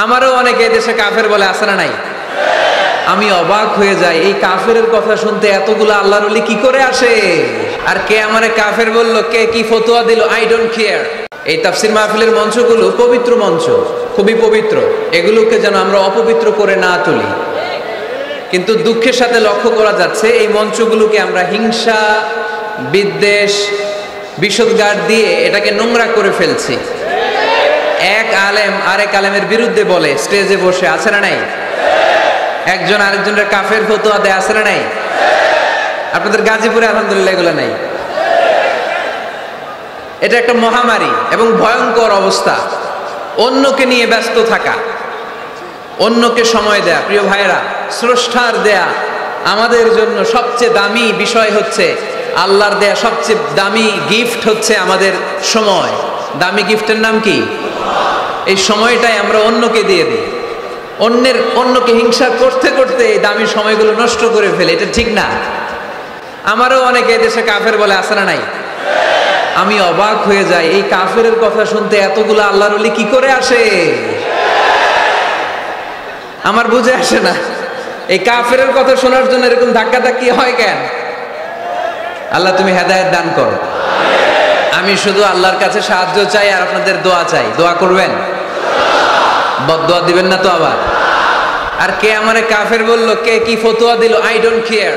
আমারও অনেকে দেশে কাফের বলে, আছে না নাই? আমি অবাক হয়ে যাই, এই কাফেরের কথা শুনতে এতগুলো আল্লাহর ওলি কি করে আসে? আর কে আমারে কাফের বললো, কে কি ফতোয়া দিল, আই ডোন্ট কেয়ার। এই তাফসির মাহফিলের মঞ্চগুলো পবিত্র মঞ্চ, খুবই পবিত্র, এগুলোকে যেন আমরা অপবিত্র করে না তুলি। কিন্তু দুঃখের সাথে লক্ষ্য করা যাচ্ছে এই মঞ্চগুলোকে আমরা হিংসা, বিদ্বেষ, বিষোদগার দিয়ে এটাকে নোংরা করে ফেলছি। এক আলেম আরেক আলেমের বিরুদ্ধে বলে স্টেজে বসে, আছে না নাই? একজন আরেকজনের কাফের ফতোয়া দেয়, আছে না নাই? আপনাদের গাজীপুরে আলহামদুলিল্লাহ এগুলো নাই। এটা একটা মহামারী এবং ভয়ঙ্কর অবস্থা। অন্যকে নিয়ে ব্যস্ত থাকা, অন্যকে সময় দেয়া, প্রিয় ভাইরা, স্রষ্টার দেয়া আমাদের জন্য সবচেয়ে দামি বিষয় হচ্ছে, আল্লাহর দেয়া সবচেয়ে দামি গিফট হচ্ছে আমাদের সময়। দামি গিফটের নাম কি? এই সময়টাই আমরা অন্যকে দিয়ে দিই। অন্যকে হিংসা করতে করতে এই দামি সময়গুলো নষ্ট করে ফেলে, এটা ঠিক না। আমারও অনেকে দেশে কাফের বলে, আছে না নাই? আমি অবাক হয়ে যাই, এই কাফেরের কথা শুনতে এতগুলো আল্লাহর ওলি কি করে আসে? আমার বুঝে আসে না, এই কাফেরের কথা শোনার জন্য এরকম ধাক্কা ধাক্কি হয় কেন? আল্লাহ তুমি হেদায়েত দান করো। আমি শুধু আল্লাহর কাছে সাহায্য চাই আর আপনাদের দোয়া চাই। দোয়া করবেন, বদদোয়া দিবেন না তো আবার। আর কে আমারে কাফের বললো, কে কি ফতোয়া দিল, আই ডোন্ট কেয়ার,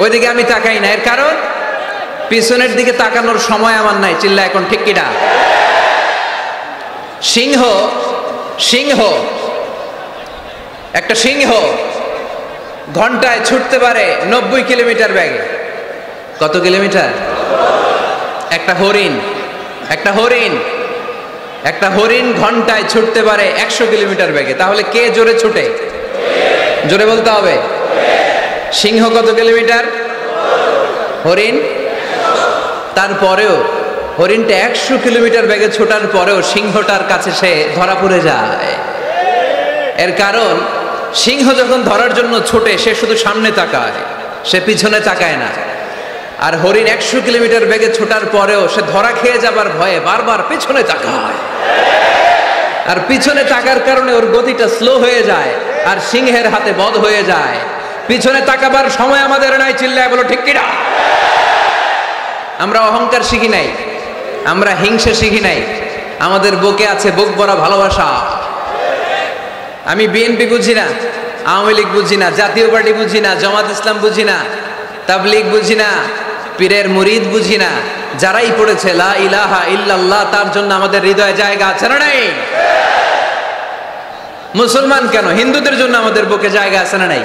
ওইদিকে আমি তাকাই না। এর কারণ পিছনের দিকে তাকানোর সময় আমার নাই। চিল্লা এখন ঠিক কিনা? সিংহ একটা সিংহ ঘন্টায় ছুটতে পারে 90 কিলোমিটার বেগে। কত কিলোমিটার? একটা হরিণ ঘন্টায় ছুটতে পারে 100 কিলোমিটার বেগে। তাহলে কে জোরে ছুটে? জোরে বলতে হবে। সিংহ কত কিলোমিটার? হরিণ। তারপরেও হরিণটা 100 কিলোমিটার বেগে ছোটার পরেও সিংহটার কাছে সে ধরা পড়ে যায়। এর কারণ সিংহ যখন ধরার জন্য ছোটে সে শুধু সামনে তাকায়, সে পিছনে তাকায় না। আর হরিণ 100 কিলোমিটার বেগে ছোটার পরেও সে ধরা খেয়ে যাবার ভয়ে বারবার পিছনে তাকায়। আর পিছনে তাকার কারণে ওর গতিটা স্লো হয়ে যায় আর সিংহের হাতে বধ হয়ে যায়। পিছনে তাকাবার সময় আমাদের নাই। চিল্লায় বলো ঠিক কিনা? আমরা অহংকার শিখি নাই, আমরা হিংসা শিখি নাই। আমাদের বুকে আছে বুক ভরা ভালোবাসা। আমি বিএনপি বুঝি না, আওয়ামী লীগ বুঝি না, জাতীয় পার্টি বুঝি না, জামাত ইসলাম বুঝি না, তাবলীগ বুঝি না, পীরের মুরিদ বুঝি না। যারাই পড়েছে লা ইলাহা ইল্লাল্লাহ, তার জন্য আমাদের হৃদয়ে জায়গা আছে না নাই? মুসলমান কেন, হিন্দুদের জন্য আমাদের বুকে জায়গা আছে না নাই?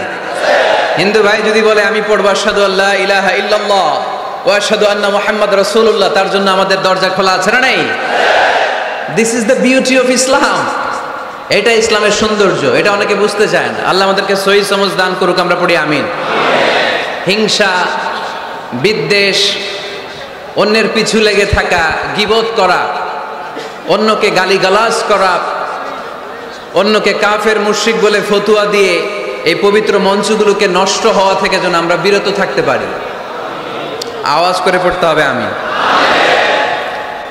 হিন্দু ভাই যদি বলে আমি পড়বো আশহাদু আল্লা ইলাহা ইল্লাল্লাহ ওয়া আশহাদু আন্না মুহাম্মাদ রাসূলুল্লাহ, তার জন্য আমাদের দরজা খোলা আছে না নাই? This is the beauty of Islam. এটা ইসলামের সৌন্দর্য, এটা অনেকে বুঝতে চায় না। আল্লাহ আমাদেরকে সহি সমঝ দান করুক, আমরা পড়ি আমিন। হিংসা, বিদ্বেষ, অন্যের পিছু লেগে থাকা, গীবত করা, অন্যকে গালিগালাজ করা, অন্যকে কাফের মুশরিক বলে ফতুয়া দিয়ে এই পবিত্র মঞ্চগুলোকে নষ্ট হওয়া থেকে যেন আমরা বিরত থাকতে পারি। আওয়াজ করে পড়তে হবে আমিন।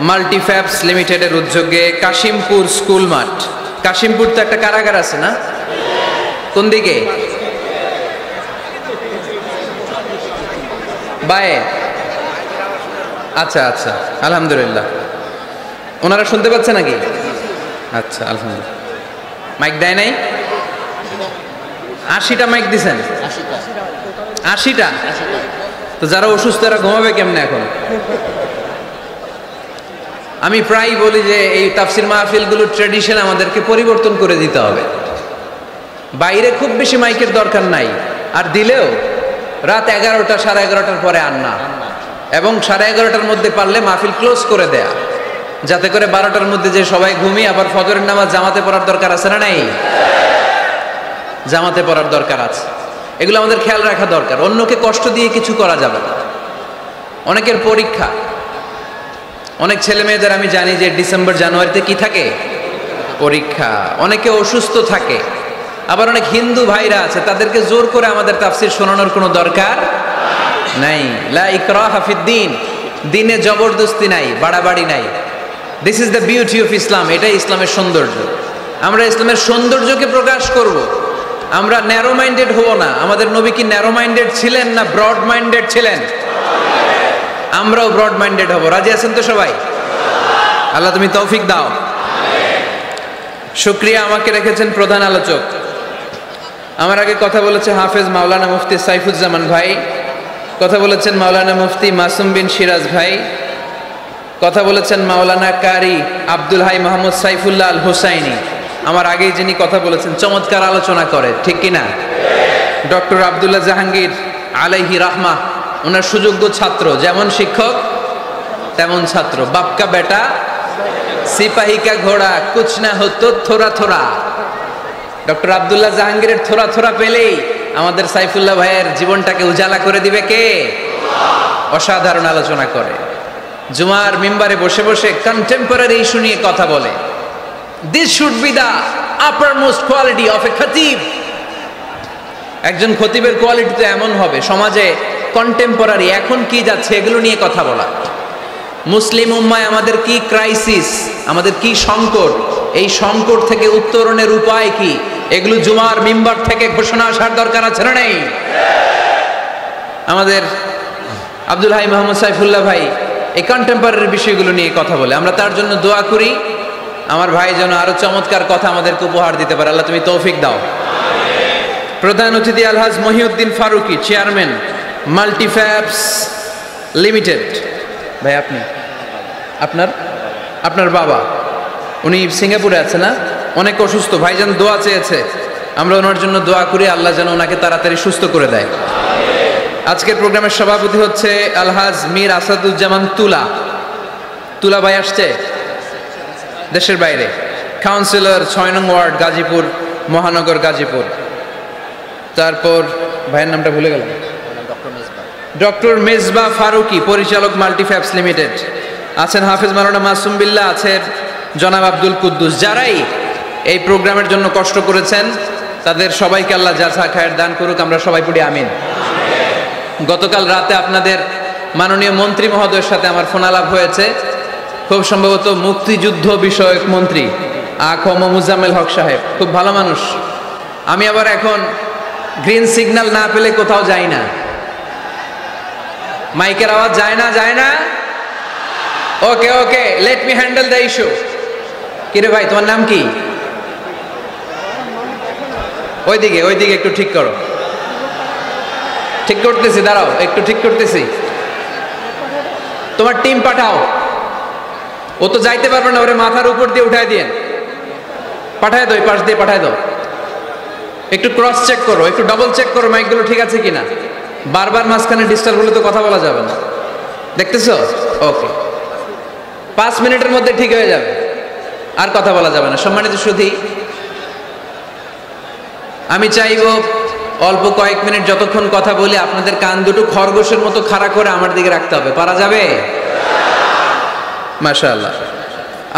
মাল্টিফ্যাবস লিমিটেডের উদ্যোগে কাশিমপুর স্কুল মাঠ, কাশিমপুর তো একটা কারাগার আছে না? কোন দিকে? বায়ে। আচ্ছা আচ্ছা, আলহামদুলিল্লাহ। ওনারা শুনতে পাচ্ছে নাকি? আচ্ছা আলহামদুলিল্লাহ। মাইক দেয় নাই? 80টা মাইক দিছেন? 80টা? তো যারা অসুস্থ এরা ঘুমাবে কেমনে এখন? আমি প্রায় বলি যে এই তাফসির মাহফিলগুলোর ট্র্যাডিশন আমাদেরকে পরিবর্তন করে দিতে হবে। বাইরে খুব বেশি মাইকের দরকার নাই, আর দিলেও রাত 11টা 11:30টার পরে আর না, এবং 11:30টার মধ্যে পারলে মাহফিল ক্লোজ করে দেয়া, যাতে করে 12টার মধ্যে যে সবাই ঘুমিয়ে আবার ফজরের নামাজ জামাতে পড়ার দরকার আছে না নাই? জামাতে পড়ার দরকার আছে। এগুলো আমাদের খেয়াল রাখা দরকার। অন্যকে কষ্ট দিয়ে কিছু করা যাবে না। অনেকের পরীক্ষা, অনেক ছেলে মেয়েদের আমি জানি যে ডিসেম্বর জানুয়ারিতে কি থাকে? পরীক্ষা। অনেকে অসুস্থ থাকে। আবার অনেক হিন্দু ভাইরা আছে, তাদেরকে জোর করে আমাদের তাফসির শোনানোর কোনো দরকার নাই। লা ইকরাহা ফিদ্দিন, দিনে জবরদস্তি নাই, বাড়াবাড়ি নাই। This is the beauty of Islam. এটাই ইসলামের সৌন্দর্য। আমরা ইসলামের সৌন্দর্যকে প্রকাশ করব। আমরা ন্যারো মাইন্ডেড হব না। আমাদের নবী কি ন্যারো মাইন্ডেড ছিলেন না ব্রড মাইন্ডেড ছিলেন? আমরাও ব্রড মাইন্ডেড হব। রাজি আছেন তো সবাই? আল্লাহ তুমি তৌফিক দাও। শুকরিয়া, আমাকে রেখেছেন প্রধান আলোচক। আমার আগে কথা বলেছে হাফেজ মাওলানা মুফতি সাইফুজ্জামান ভাই, কথা বলেছেন মাওলানা মুফতি মাসুম বিন সিরাজ ভাই, কথা বলেছেন মাওলানা কারি আব্দুল হাই মোহাম্মদ সাইফুল্লাহ আল হুসাইনি। আমার আগেই যিনি কথা বলেছেন চমৎকার আলোচনা করে, ঠিক কিনা? ডক্টর আব্দুল্লাহ জাহাঙ্গীর আলাইহি রাহমা, ওনার সুযোগ্য ছাত্র, যেমন শিক্ষক তেমন ছাত্র। বাপকা বেটা সিপাহী কা ঘোড়া কুছ না হতো থোড়া থোড়া। ডক্টর আব্দুল্লাহ জাহাঙ্গীরের থোড়া থোড়া পেলেই আমাদের সাইফুল্লাহ ভাইয়ের জীবনটাকে উজালা করে দিবে কে? অসাধারণ আলোচনা করে, জুমার মিম্বারে বসে বসে কন্টেম্পোরারি ইস্যু নিয়ে কথা বলে। This should be the upper most quality of a khatib. একজন খতিবের কোয়ালিটি তো এমন হবে, সমাজে কন্টেম্পোরারি এখন কি যাচ্ছে এগুলো নিয়ে কথা বলা। মুসলিম উম্মায় আমাদের কি ক্রাইসিস, আমাদের কি সংকট, এই সংকট থেকে উত্তরণের উপায় কি, এগুলো জুমার মিম্বার থেকে ঘোষণা আসার দরকার আছে না নেই? আমাদের আব্দুল হাই মোহাম্মদ সাইফুল্লাহ ভাই এই কন্টেম্পোরারি বিষয়গুলো নিয়ে কথা বলে। আমরা তার জন্য দোয়া করি, আমার ভাই যেন আরো চমৎকার কথা আমাদেরকে উপহার দিতে পারে। আল্লাহ তুমি তৌফিক দাও। প্রধান অতিথি আলহাজ মহিউদ্দিন ফারুকি, চেয়ারম্যান মাল্টিফ্যাবস লিমিটেড। ভাই আপনি, আপনার বাবা, উনি সিঙ্গাপুরে আছে না, অনেক অসুস্থ, ভাইজান দোয়া চেয়েছে, আমরা ওনার জন্য দোয়া করি আল্লাহ যেন ওনাকে তাড়াতাড়ি সুস্থ করে দেয়। আজকের প্রোগ্রামের সভাপতি হচ্ছে আলহাজ মীর আসাদুজ্জামান তুলা ভাই আসছে দেশের বাইরে, কাউন্সিলর 6 নং ওয়ার্ড গাজীপুর মহানগর গাজীপুর। তারপর ভাইয়ের নামটা ভুলে গেলাম, ডক্টর মেজবা ফারুকি, পরিচালক মাল্টিফ্যাবস লিমিটেড। আছেন হাফেজ মাওলানা মাসুম বিল্লাহ, আছেন জনাব আব্দুল কুদ্দুস। যারাই এই প্রোগ্রামের জন্য কষ্ট করেছেন তাদের সবাইকে আল্লাহ জাযা খায়ের দান করুক, আমরা সবাই পড়ি আমিন। গতকাল রাতে আপনাদের মাননীয় মন্ত্রী মহোদয়ের সাথে আমার ফোন আলাপ হয়েছে, খুব সম্ভবত মুক্তিযুদ্ধ বিষয়ক মন্ত্রী আ.খ.ম. মুজাম্মেল হক সাহেব, খুব ভালো মানুষ। আমি আবার এখন গ্রিন সিগন্যাল না পেলে কোথাও যাই না, মাইকের আওয়াজ যায় না। Okay, let me handle the issue. কিরে ভাই, তোমার নাম কি? ওইদিকে একটু ঠিক করো। ঠিক করতেছি, দাঁড়াও, একটু ঠিক করতেছি। তোমার টিম পাঠাও। ও তো যাইতে পারবে না, ওরে মাথার উপর দিয়ে উঠায় দিয়ে পাঠায় দাও, এই পাশ দিয়ে পাঠায় দাও। একটু ক্রস চেক করো, একটু ডাবল চেক করো মাইকগুলো ঠিক আছে কিনা। বারবার মাঝখানে ডিস্টার্ব হলে তো কথা বলা যাবে না, দেখতেছো? ওকে, 5 মিনিটের মধ্যে ঠিক হয়ে যাবে, আর কথা বলা যাবে না। সম্মানিত সুধী, আমি চাইব অল্প কয়েক মিনিট যতক্ষণ কথা বলি আপনাদের কান দুটো খরগোশের মতো খাড়া করে আমার দিকে রাখতে হবে। পারা যাবে? মাশাআল্লাহ।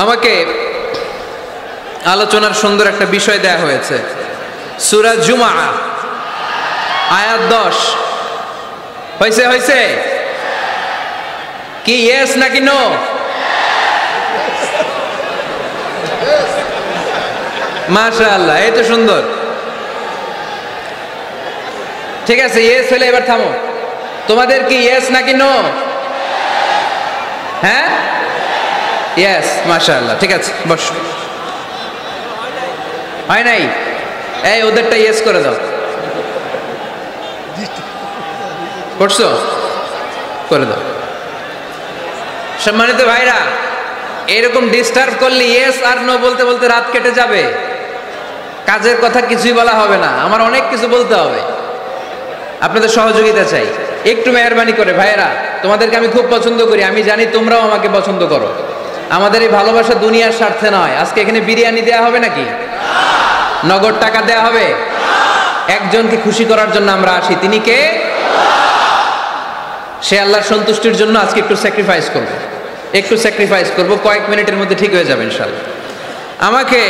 আমাকে আলোচনার সুন্দর একটা বিষয় দেয়া হয়েছে, সূরা জুমআ আয়াত 10। হয়েছে কি ইয়েস নাকি নো? মাশাআল্লাহ, এই তো সুন্দর। ঠিক আছে, ইয়েস হলে এবার থামো। তোমাদের কি ইয়েস নাকি নো? হ্যাঁ, ইয়েস, মাশাআল্লাহ। ঠিক আছে, বস। হয় নাই? এই ওদেরটা ইয়েস করে দাও। করছো? করে দাও। সম্মানিত ভাইরা, এরকম ডিস্টার্ব করলে ইয়েস আর নো বলতে বলতে রাত কেটে যাবে, কাজের কথা কিছুই বলা হবে না, আমার অনেক কিছু বলতে হবে। আপনাদের সহযোগিতা চাই, একটু মেহরবানি করে। ভাইয়েরা, তোমাদেরকে আমি খুব পছন্দ করি, আমি জানি তোমরাও আমাকে পছন্দ করো। আমাদের এই ভালোবাসা দুনিয়ার স্বার্থে নয়। আজকে এখানে বিরিয়ানি দেয়া হবে নাকি? নগদ টাকা দেয়া হবে? একজনকে খুশি করার জন্য আমরা আসি, তিনি কে? সে আল্লাহর সন্তুষ্টির জন্য আজকে একটু স্যাক্রিফাইস করব, কয়েক মিনিটের মধ্যে ঠিক হয়ে যাবে ইনশাআল্লাহ। আমাকে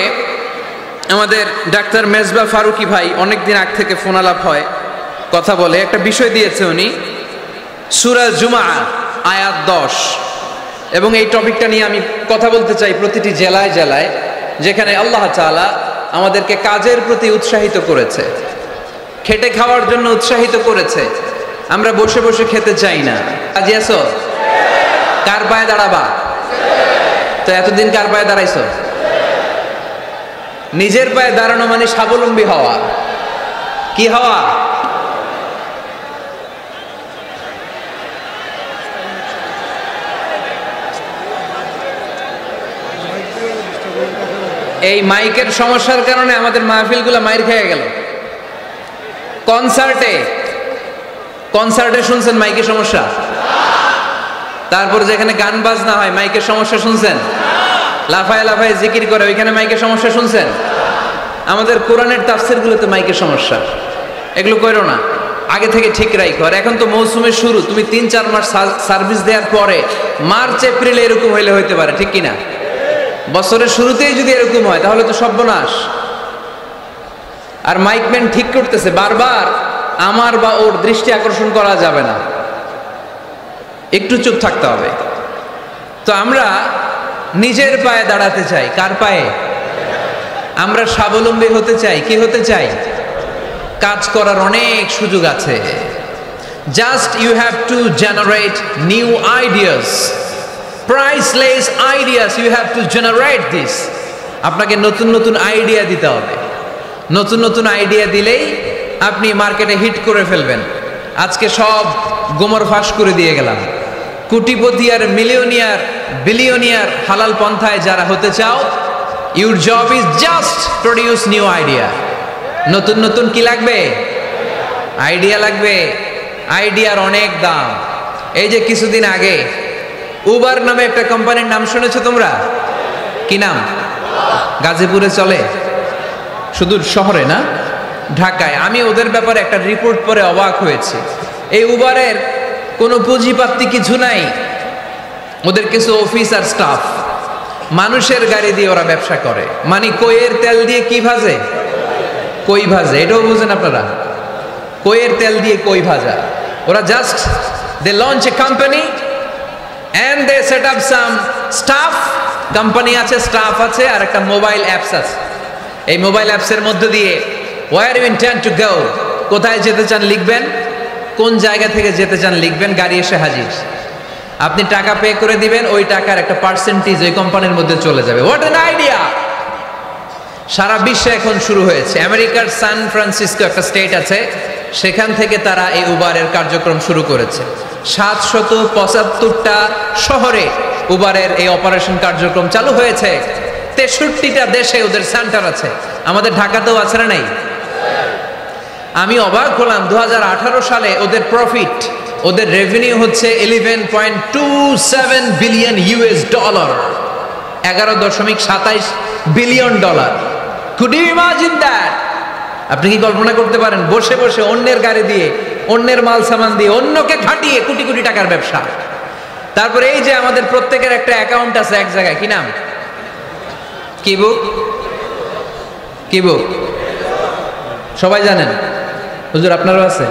আমাদের ডাক্তার মেজবা ফারুকি ভাই অনেকদিন আগ থেকে ফোন আলাপ হয়, কথা বলে, একটা বিষয় দিয়েছে উনি, সূরা জুমআ আয়াত 10, এবং এই টপিকটা নিয়ে আমি কথা বলতে চাই প্রতিটি জেলায় জেলায়। যেখানে আল্লাহ তাআলা আমাদেরকে কাজের প্রতি উৎসাহিত করেছে, খেটে খাওয়ার জন্য উৎসাহিত করেছে। আমরা বসে বসে খেতে চাই না। রাজি আছো? কার পায়ে দাঁড়াবা? তো এতদিন কার পায়ে দাঁড়াইছো? নিজের পায়ে দাঁড়ানো মানে স্বাবলম্বী হওয়া। কি হওয়া? এই মাইকের সমস্যার কারণে আমাদের মাহফিলগুলো মাইর খেয়ে গেল। কনসার্টে শুনছেন মাইকের সমস্যা? তারপর যেখানে গান বাজনা হয় মাইকের সমস্যা শুনছেন? লাফায় লাফায় জিকির করে ওইখানে মাইকের সমস্যা শুনছেন? আমাদের কোরআনের তাফসিরগুলোতে মাইকের সমস্যা। এগুলো করো না, আগে থেকে ঠিক রাখো। আর এখন তো মৌসুমের শুরু, তুমি 3-4 মাস সার্ভিস দেওয়ার পরে মার্চ এপ্রিলে এরকম হইলে হইতে পারে, ঠিক কিনা? বছরের শুরুতেই যদি এরকম হয় তাহলে তো সর্বনাশ। আর মাইকম্যান ঠিক করতেছে বারবার, আমার বা ওর দৃষ্টি আকর্ষণ করা যাবে না, একটু চুপ থাকতে হবে। তো আমরা নিজের পায়ে দাঁড়াতে চাই। কার পায়ে? আমরা স্বাবলম্বী হতে চাই। কি হতে চাই? কাজ করার অনেক সুযোগ আছে। Just you have to generate new ideas, priceless ideas, you have to generate this. আপনাকে নতুন নতুন আইডিয়া দিতে হবে। নতুন নতুন আইডিয়া দিলেই আপনি মার্কেটে হিট করে ফেলবেন। আজকে সব গোমর ফাঁস করে দিয়ে গেলাম। কোটিপতি আর মিলিয়নিয়ার, বিলিয়নিয়ার হালাল পন্থায় যারা হতে চাও, your job is just produce new idea. নতুন নতুন কি লাগবে? আইডিয়া লাগবে। আইডিয়ার অনেক দাম। এই যে কিছুদিন আগে উবার নামে একটা কোম্পানির নাম শুনেছো তোমরা? কি নাম? গাজীপুরে চলে, শুধু শহরে না, ঢাকায়। আমি ওদের ব্যাপারে একটা রিপোর্ট পড়ে অবাক হয়েছি। এই উবারের কোনো পুঁজিপাতি কিছু নাই, ওদের কিছু অফিস আর স্টাফ। মানুষের গাড়ি দিয়ে ওরা ব্যবসা করে। মানে কইয়ের তেল দিয়ে কি ভাজে? কই ভাজে। এটাও বুঝেন আপনারা? কইয়ের তেল দিয়ে কই ভাজা। ওরা just they launch a company and they set up some staff, company আছে, স্টাফ আছে, আর একটা মোবাইল অ্যাপস আছে। এই মোবাইল অ্যাপসের মধ্যে দিয়ে where you intend to go, কোথায় যেতে চান লিখবেন, কোন জায়গা থেকে যেতে চান লিখবেন, গাড়ি এসে হাজির। আপনি টাকা পে করে দিবেন, ওই টাকার একটা পার্সেন্টেজ ওই কোম্পানির মধ্যে চলে যাবে। What an idea! সারা বিশ্বে এখন শুরু হয়েছে। আমেরিকার সান ফ্রান্সিসকো একটা স্টেট আছে, সেখান থেকে তারা এই উবারের কার্যক্রম শুরু করেছে। 775টা শহরে উবারের এই অপারেশন কার্যক্রম চালু হয়েছে। 63টা দেশে ওদের সেন্টার আছে। আমাদের ঢাকাতেও আছে না নাই? আমি অবাক হলাম, 2018 সালে ওদের প্রফিট, ওদের রেভিনিউ হচ্ছে $11.27 billion $, $11.27 billion. Could you imagine that? আপনি কি কল্পনা করতে পারেন? বসে বসে অন্যের গাড়ি দিয়ে, অন্যের মাল সামান দিয়ে, অন্যকে খাটিয়ে কোটি কোটি টাকার ব্যবসা। তারপরে এই যে আমাদের প্রত্যেকের একটা অ্যাকাউন্ট আছে এক জায়গায়, কি নাম? কি বুক? কি বুক? সবাই জানেন? হুজুর আপনারও আছে?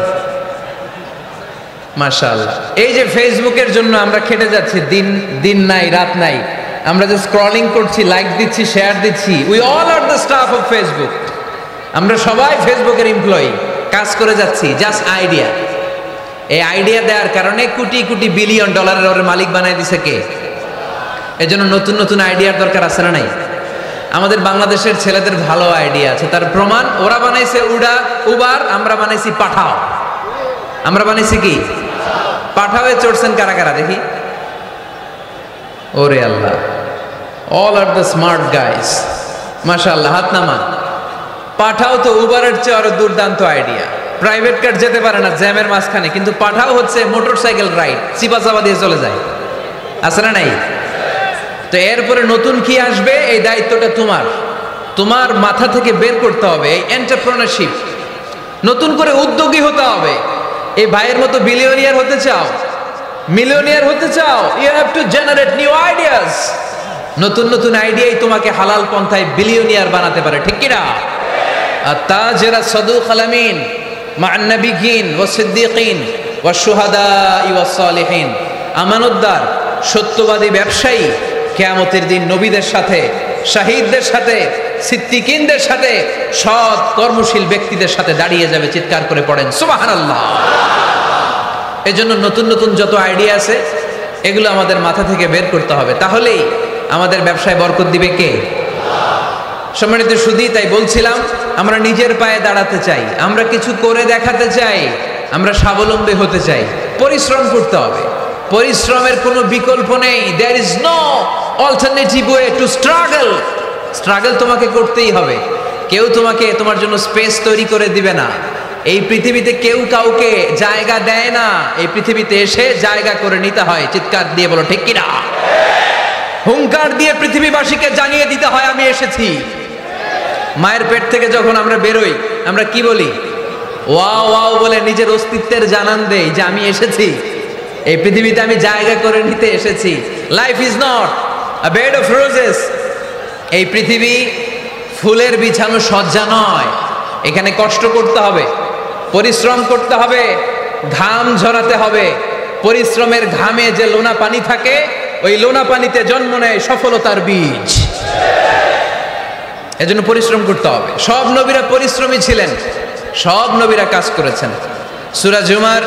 মাশাআল্লাহ। এই যে ফেসবুকের জন্য আমরা খেটে যাচ্ছি, দিন নাই রাত নাই, আমরা যে স্ক্রলিং করছি, লাইক দিচ্ছি, শেয়ার দিচ্ছি, we all are the staff of Facebook. আমরা সবাই ফেসবুকের এমপ্লয়ি, কাজ করে যাচ্ছি। Just idea. এই আইডিয়া দেওয়ার কারণে কোটি কোটি $বিলিয়ন ওর মালিক বানাই দিছে কে? এজন্য নতুন নতুন আইডিয়ার দরকার আছে না নাই? আমাদের বাংলাদেশের ছেলেদের ভালো আইডিয়া আছে, তার প্রমাণ ওরা বানাইছে উবার, আমরা বানাইছি পাঠাও। আমরা বানাইছি কি? পাঠাওয়ে চড়ছেন কারা কারা দেখি? ওরে Allah, all are the smart guys, মাশাআল্লাহ, হাত নামান। পাঠাও তো উবারের চেয়ে আরো দুর্দান্ত আইডিয়া। প্রাইভেট কার যেতে পারে না জ্যামের মাঝখানে, কিন্তু পাঠাও হচ্ছে মোটরসাইকেল রাইড, চিপা চাপা দিয়ে চলে যায়। আছে না নাই? তো এরপরে নতুন কি আসবে, এই দায়িত্বটা তোমার মাথা থেকে বের করতে হবে। এই এন্টারপ্রেনারশিপ, নতুন করে উদ্যোগী হতে হবে। এই ভাইয়ের মতো বিলিয়নিয়ার হতে চাও, মিলিয়নিয়ার হতে চাও, you have to generate new ideas. নতুন নতুন আইডিয়াই তোমাকে হালাল পন্থায় বিলিয়নিয়ার বানাতে পারে, ঠিক কিনা? আত-তাজিরা সাদুক আল-আমিন মা'আন নাবিয়্যিন ওয়াস সিদ্দীকিন ওয়াশ শুহাদাই ওয়াস সালিহিন। আমানতদার, সত্যবাদী ব্যবসায়ী কিয়ামতের দিন নবীদের সাথে, শাহীদদের সাথে, সিদ্দিকিনদের সাথে, সৎ কর্মশীল ব্যক্তিদের সাথে দাঁড়িয়ে যাবে। চিৎকার করে পড়েন সুবহানাল্লাহ। এজন্য নতুন নতুন যত আইডিয়া আছে এগুলো আমাদের মাথা থেকে বের করতে হবে, তাহলেই আমাদের ব্যবসায় বরকত দিবে কে? সম্মানিত সুধী, তাই বলছিলাম আমরা নিজের পায়ে দাঁড়াতে চাই, আমরা কিছু করে দেখাতে চাই, আমরা স্বাবলম্বী হতে চাই। পরিশ্রম করতে হবে, পরিশ্রমের কোনো বিকল্প নেই। There is no alternative way to struggle. Struggle তোমাকে করতেই হবে। কেউ তোমার জন্য স্পেস তৈরি করে দিবে না। এই পৃথিবীতে কেউ কাউকে জায়গা দেয় না, এই পৃথিবীতে এসে জায়গা করে নিতে হয়। চিৎকার দিয়ে বলো ঠিক কিনা? হুঙ্কার দিয়ে পৃথিবীবাসীকে জানিয়ে দিতে হয় আমি এসেছি। মায়ের পেট থেকে যখন আমরা বেরোই আমরা কি বলি? ওয়াও ওয়াও বলে নিজের অস্তিত্বের জানান দেই যে আমি এসেছি, এই পৃথিবীতে আমি জায়গা করে নিতে এসেছি। Life is not a bed of roses. এই পৃথিবী ফুলের বিছানো সজ্জা নয়। এখানে কষ্ট করতে হবে, পরিশ্রম করতে হবে, ঘাম ঝরাতে হবে। পরিশ্রমের ঘামে যে লোনা পানি থাকে, ওই লোনা পানিতে জন্ম নেয় সফলতার বীজ। এজন্য পরিশ্রম করতে হবে। সব নবীরা পরিশ্রমী ছিলেন, সব নবীরা কাজ করেছেন। সূরা জুমার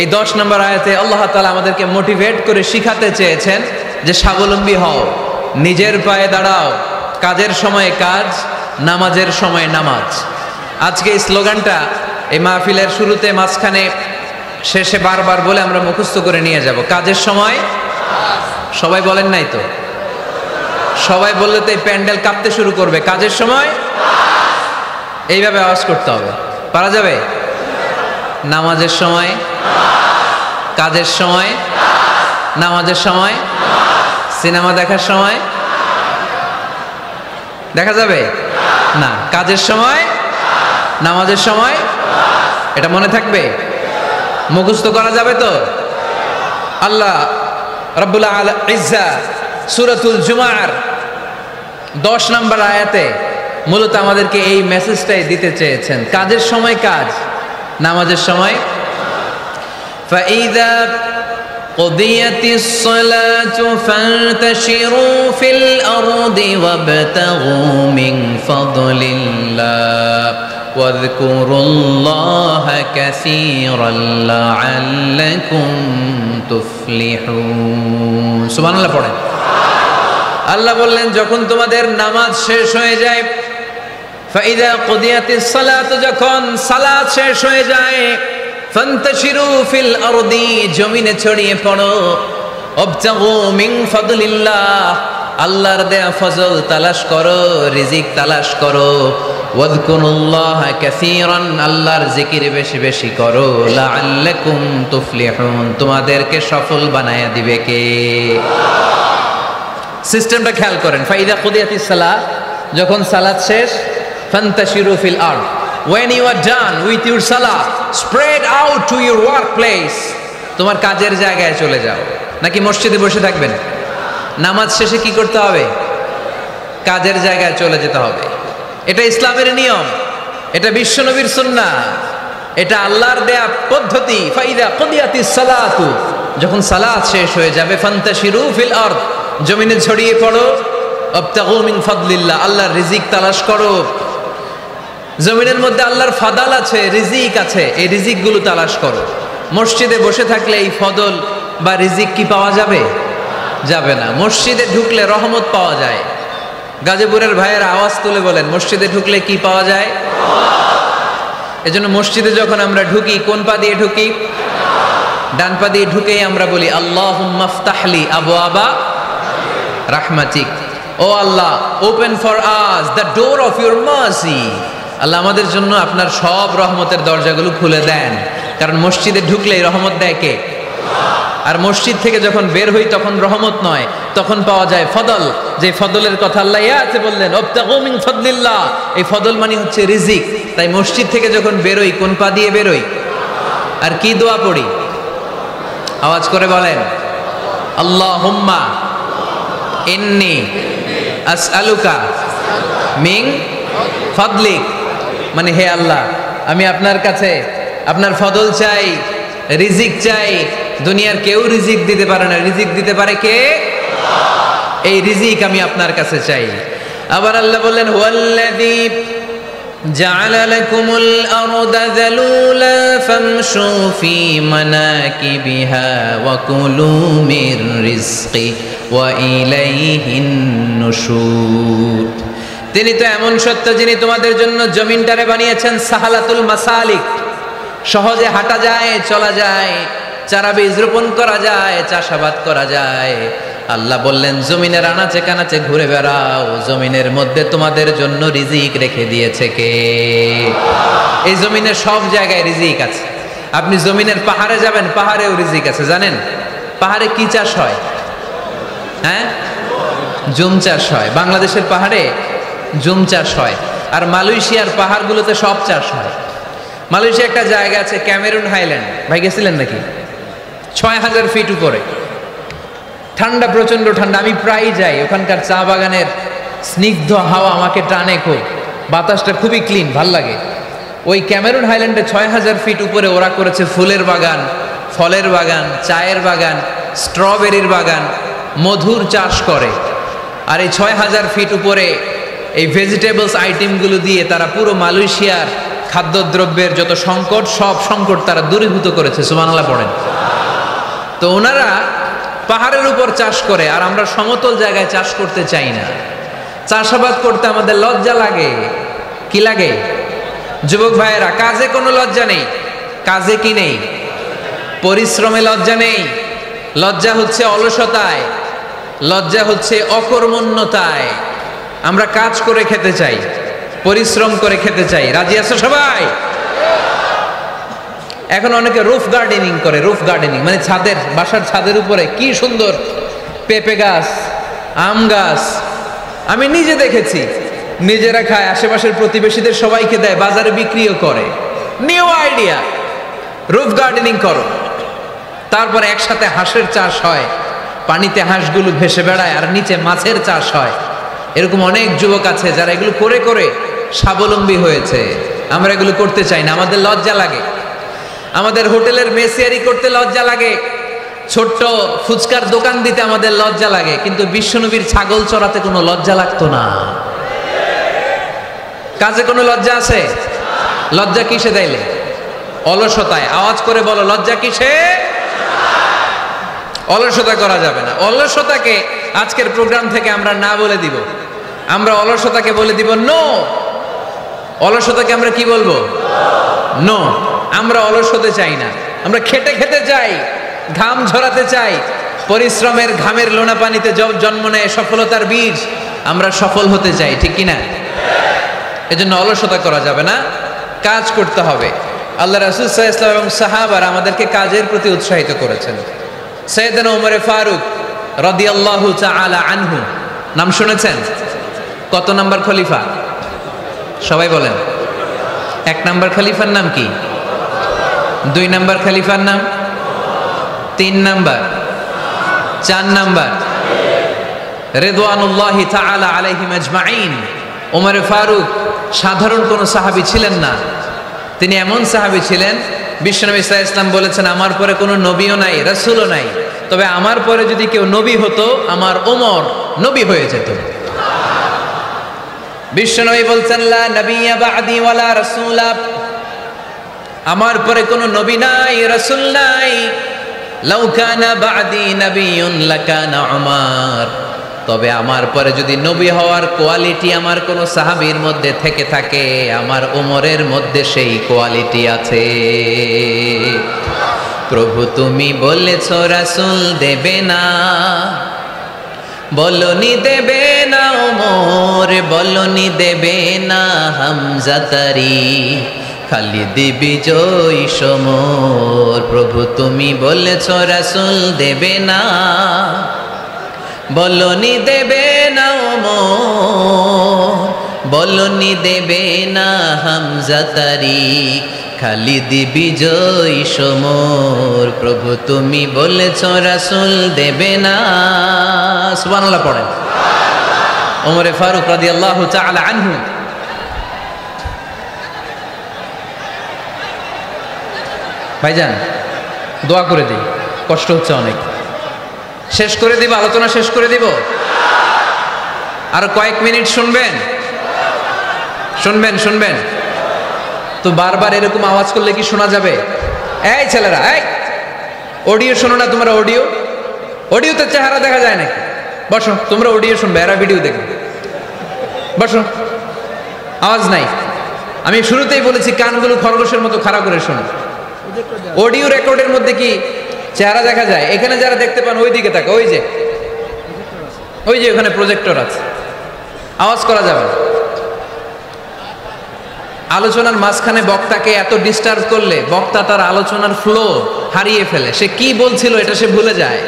এই 10 নম্বর আয়াতে আল্লাহ তাআলা আমাদেরকে মোটিভেট করে শিখাতে চেয়েছেন যে স্বাবলম্বী হও, নিজের পায়ে দাঁড়াও, কাজের সময়ে কাজ, নামাজের সময় নামাজ। আজকে এই স্লোগানটা এই মাহফিলের শুরুতে, মাঝখানে, শেষে বারবার বলে আমরা মুখস্থ করে নিয়ে যাব। কাজের সময় সবাই বলেন নাই তো? সবাই বললে তো এই প্যান্ডেল কাঁপতে শুরু করবে। কাজের সময় এইভাবে আওয়াজ করতে হবে, পারা যাবে? নামাজের সময়, কাজের সময়, নামাজের সময়, সিনেমা দেখার সময় দেখা যাবে না? কাজের সময়, নামাজের সময়, এটা মনে থাকবে? মুখস্থ করা যাবে তো? আল্লাহ রাব্বুল ইজ্জা সূরাতুল জুমার 10 নম্বর আয়াতে মূলত আমাদেরকে এই মেসেজটাই দিতে চেয়েছেন। কাজের সময় কাজ, নামাজের সময়। ফাইযা কুদিয়াতিস সালাতু ফান্তাশিরু ফিল আরদি ওয়াবতাগু মিন ফাদলিল্লাহ ওয়াযকুরুল্লাহা কাসীরান লাআল্লাকুম তুফলিহুন। সুবহানাল্লাহ পড়েন। আল্লাহ বললেন যখন তোমাদের নামাজ শেষ হয়ে যায়, ফাইদা কুদিয়াতিস সালাত, যখন সালাত শেষ হয়ে যায়, ফান্তাশিরু ফিল আরদি, জমিনে ছড়িয়ে পড়ো, ওয়াবতাগু মিন ফাদলিল্লাহ, আল্লাহর দেয়া ফজল তালাশ করো, রিজিক তালাশ করো, ওয়াযকুরুল্লাহা কাসীরান, আল্লাহর জিকির বেশি বেশি করো, লাআল্লাকুম তুফলিহুন, তোমাদেরকে সফল বানায়া দিবে কে? সিস্টেমটা খেয়াল করেন। ফাইদা কুদিয়াতিস সালাত, যখন সালাত শেষ, ফান্তাশিরু ফিল আরদ, when you are done with your salah, spread out to your workplace, তোমার কাজের জায়গায় চলে যাও। নাকি মসজিদে বসে থাকবেন? নামাজ শেষে কি করতে হবে? কাজের জায়গায় চলে যেতে হবে। এটা ইসলামের নিয়ম, এটা বিশ্বনবীর সুন্নাহ, এটা আল্লাহর দেয়া পদ্ধতি। ফাইদা কুদিয়াতিস সালাতু, যখন সালাত শেষ হয়ে যাবে, ফান্তাশিরু ফিল আরদ, জমিনে ছড়িয়ে পড়ো, ওয়াবতাগু মিন ফাদলিল্লাহ, আল্লাহর রিজিক তালাশ করো। জমিনের মধ্যে আল্লাহর ফাদাল আছে, রিজিক আছে, এই রিজিকগুলো তালাশ করো। মসজিদে বসে থাকলে এই ফদল বা রিজিক কি পাওয়া যাবে? যাবে না। মসজিদে ঢুকলে রহমত পাওয়া যায়। গাজীপুরের ভাইয়ের আওয়াজ তুলে বলেন, মসজিদে ঢুকলে কি পাওয়া যায়? এজন্য মসজিদে যখন আমরা ঢুকি, কোন পা দিয়ে ঢুকি? ডান পা দিয়ে ঢুকেই আমরা বলি আল্লাহুম্মা ফতাহলি আবওয়াবা রাহমাতিক, O Allah open for us the door of your mercy, Allah আমাদের জন্য আপনার সব রহমতের দরজাগুলো খুলে দেন। কারণ মসজিদে ঢুকলেই রহমত দেয় কে? আর মসজিদ থেকে যখন বের হই তখন রহমত নয়, তখন পাওয়া যায় ফদল। যে ফদলের কথা আল্লাহ ইয়াতে বললেন, ওয়াবতাগু মিন ফাদলিল্লাহ, এই ফদল মানে হচ্ছে রিজিক। তাই মসজিদ থেকে যখন বেরোই কোন পা দিয়ে বেরোই? আর কি দোয়া পড়ি? আওয়াজ করে বলেন, আল্লাহুম্মা ইন্নী আসআলুকা মিন ফাদলিক, মানে হে আল্লাহ আমি আপনার কাছে আপনার ফদল চাই, রিজিক চাই। দুনিয়ার কেউ রিজিক দিতে পারে না, রিজিক দিতে পারে কে? এই রিজিক আমি আপনার কাছে চাই। আবার আল্লাহ বললেন হুয়াল্লাযী জাআলা লাকুমুল আরদা যালুলা ফামশু ফি মানাকিবিহা ওয়া কুলু মির রিজকি ওয়া ইলাইহিন নুশুর। তিনি তো এমন সত্য যিনি তোমাদের জন্য জমিনটারে বানিয়েছেন সাহালাতুল মাসালিক, সহজে হাঁটা যায়, চলা যায়, চারা বীজ রোপণ করা যায়, চাষাবাদ করা যায়। আল্লাহ বললেন জমিনের আনাচে কানাচে ঘুরে বেড়াও, জমিনের মধ্যে তোমাদের জন্য রিজিক রেখে দিয়েছে কে? এই জমিনের সব জায়গায় রিজিক আছে। আপনি জমিনের পাহাড়ে যাবেন, পাহাড়েও রিজিক আছে। জানেন পাহাড়ে কি চাষ হয়? হ্যাঁ, জুম চাষ হয়। বাংলাদেশের পাহাড়ে জুম চাষ হয়, আর মালয়েশিয়ার পাহাড়গুলোতে সব চাষ হয়। মালয়েশিয়া একটা জায়গা আছে ক্যামেরুন হাইল্যান্ড, ভাই গেছিলেন নাকি? ৬,০০০ ফিট উপরে, ঠান্ডা, প্রচন্ড ঠান্ডা। আমি প্রায় যাই, ওখানকার চা বাগানের স্নিগ্ধ হাওয়া আমাকে টানে খুব, বাতাসটা খুবই ক্লিন, ভাল লাগে। ওই ক্যামেরুন হাইল্যান্ডে ৬,০০০ ফিট উপরে ওরা করেছে ফুলের বাগান, ফলের বাগান, চায়ের বাগান, স্ট্রবেরির বাগান, মধুর চাষ করে। আর এই ৬,০০০ ফিট উপরে এই ভেজিটেবলস আইটেমগুলো দিয়ে তারা পুরো মালয়েশিয়ার খাদ্যদ্রব্যের যত সংকট, সব সংকট তারা দূরীভূত করেছে। সুবহানাল্লাহ পড়েন। তো ওনারা পাহাড়ের উপর চাষ করে, আর আমরা সমতল জায়গায় চাষ করতে চাই না। চাষাবাদ করতে আমাদের লজ্জা লাগে। কি লাগে? যুবক ভাইয়েরা, কাজে কোনো লজ্জা নেই। কাজে কি নেই? পরিশ্রমে লজ্জা নেই। লজ্জা হচ্ছে অলসতায়, লজ্জা হচ্ছে অকর্মণ্যতায়। আমরা কাজ করে খেতে চাই, পরিশ্রম করে খেতে চাই। রাজি আছো সবাই? এখন অনেকে রুফ গার্ডেনিং করে। রুফ গার্ডেনিং মানে ছাদের, বাসার ছাদের উপরে কি সুন্দর পেঁপে গাছ, আম গাছ। আমি নিজে দেখেছি, নিজেরা খায়, আশেপাশের প্রতিবেশীদের সবাইকে দেয়, বাজারে বিক্রিও করে। নিউ আইডিয়া, রুফ গার্ডেনিং করো। তারপরে একসাথে হাঁসের চাষ হয়, পানিতে হাঁসগুলো ভেসে বেড়ায়, আর নিচে মাছের চাষ হয়। এরকম অনেক যুবক আছে যারা এগুলো করে করে স্বাবলম্বী হয়েছে। আমরা এগুলো করতে চাই না, আমাদের লজ্জা লাগে। আমাদের হোটেলের মেসিয়ারি করতে লজ্জা লাগে, ছোট্ট ফুচকার দোকান দিতে আমাদের লজ্জা লাগে, কিন্তু বিশ্বনবীর ছাগল চড়াতে কোনো লজ্জা লাগতো না। কাজে কোনো লজ্জা আছে? লজ্জা কিসে তাইলে? অলসতায়। আওয়াজ করে বলো, লজ্জা কিসে? অলসতা করা যাবে না। অলসতাকে আজকের প্রোগ্রাম থেকে আমরা না বলে দিব। আমরা অলসতাকে বলে দিব নো। অলসতাকে আমরা কি বলবো? নো। আমরা অলস হতে চাই না, আমরা খেটে খেতে চাই, ঘাম ঝরাতে চাই। পরিশ্রমের ঘামের লোনা পানিতে জন্ম নেয় সফলতার বীজ। আমরা সফল হতে চাই, ঠিক কিনা? এজন্য অলসতা করা যাবে না, কাজ করতে হবে। আল্লাহ রাসূল সাল্লাল্লাহু আলাইহি ওয়াসাল্লাম এবং সাহাবারা আমাদেরকে কাজের প্রতি উৎসাহিত করেছেন। সাইয়েদনা ওমর ফারুক রাদিয়াল্লাহু তাআলা আনহু, নাম শুনেছেন? কত নাম্বার খলিফা? সবাই বলেন। 1 নাম্বার খলিফার নাম কি? 2 নাম্বার খলিফার নাম? 3 নাম্বার? 4 নাম্বার? রিদওয়ানুল্লাহি তাআলা আলাইহিম আজমাইন। ওমর ফারুক সাধারণ কোন সাহাবী ছিলেন না, তিনি এমন সাহাবী ছিলেন, বিশ্বনবী সাল্লাল্লাহু আলাইহি ওয়াসাল্লাম বলেছেন আমার পরে কোনো নবীও নাই, রাসূলও নাই, তবে আমার পরে যদি কেউ নবী হতো আমার ওমর নবী হয়ে যেত। বিশ্বনবী বলছেন লা নবিয়্যা বা'দি ওয়ালা রাসূলা, আমার পরে কোনো নবী নাই, রাসূল নাই। লাউ কানা বা'দি নাবিয়্যুন লাকানা উমর, তবে আমার পরে যদি নবী হওয়ার কোয়ালিটি আমার কোনো সাহাবীর মধ্যে থেকে থাকে, আমার ওমরের মধ্যে সেই কোয়ালিটি আছে। প্রভু তুমি বলেছো রাসূল দেবে না, বলনি দেবে না ওমর, বলনি দেবে না হামজা তারি, খালিদ বিজয় সমর। প্রভু তুমি বলেছো রাসূল দেবে না, বলনি দেবে না ওমর, বলনি দেবে না হামজা তারি, খালিদ বিজয় সমর। প্রভু তুমি বলেছো রাসূল দেবে না। সুবহানাল্লাহ পড়েন। ওমরে ফারুক রাদিয়াল্লাহু তাআলা আনহু ভাইজান দোয়া করে দিই, কষ্ট হচ্ছে অনেক। শেষ করে দিব, আলোচনা শেষ করে দিব। আর কয়েক মিনিট শুনবেন শুনবেন শুনবেন তো বারবার এরকম আওয়াজ করলে কি শোনা যাবে? এই ছেলেরা, এই অডিও শোনো না তোমরা? অডিওতে চেহারা দেখা যায় নাকি? বসো, তোমরা অডিও শুনবে, এরা ভিডিও দেখবে। বসো, আওয়াজ নাই। আমি শুরুতেই বলেছি কানগুলো খরগোশের মতো খাড়া করে শোনো। অডিও রেকর্ডের মধ্যে কি চেহারা দেখা যায়? এখানে যারা দেখতে পান ওই দিকে তাকা, ওই যে ওখানে প্রজেক্টর আছে, আওয়াজ করা যাবে না। আলোচনার মাঝখানে বক্তাকে এত ডিস্টার্ব করলে বক্তা তার আলোচনার ফ্লো হারিয়ে ফেলে। সে কি বলছিল এটা সে ভুলে যায়।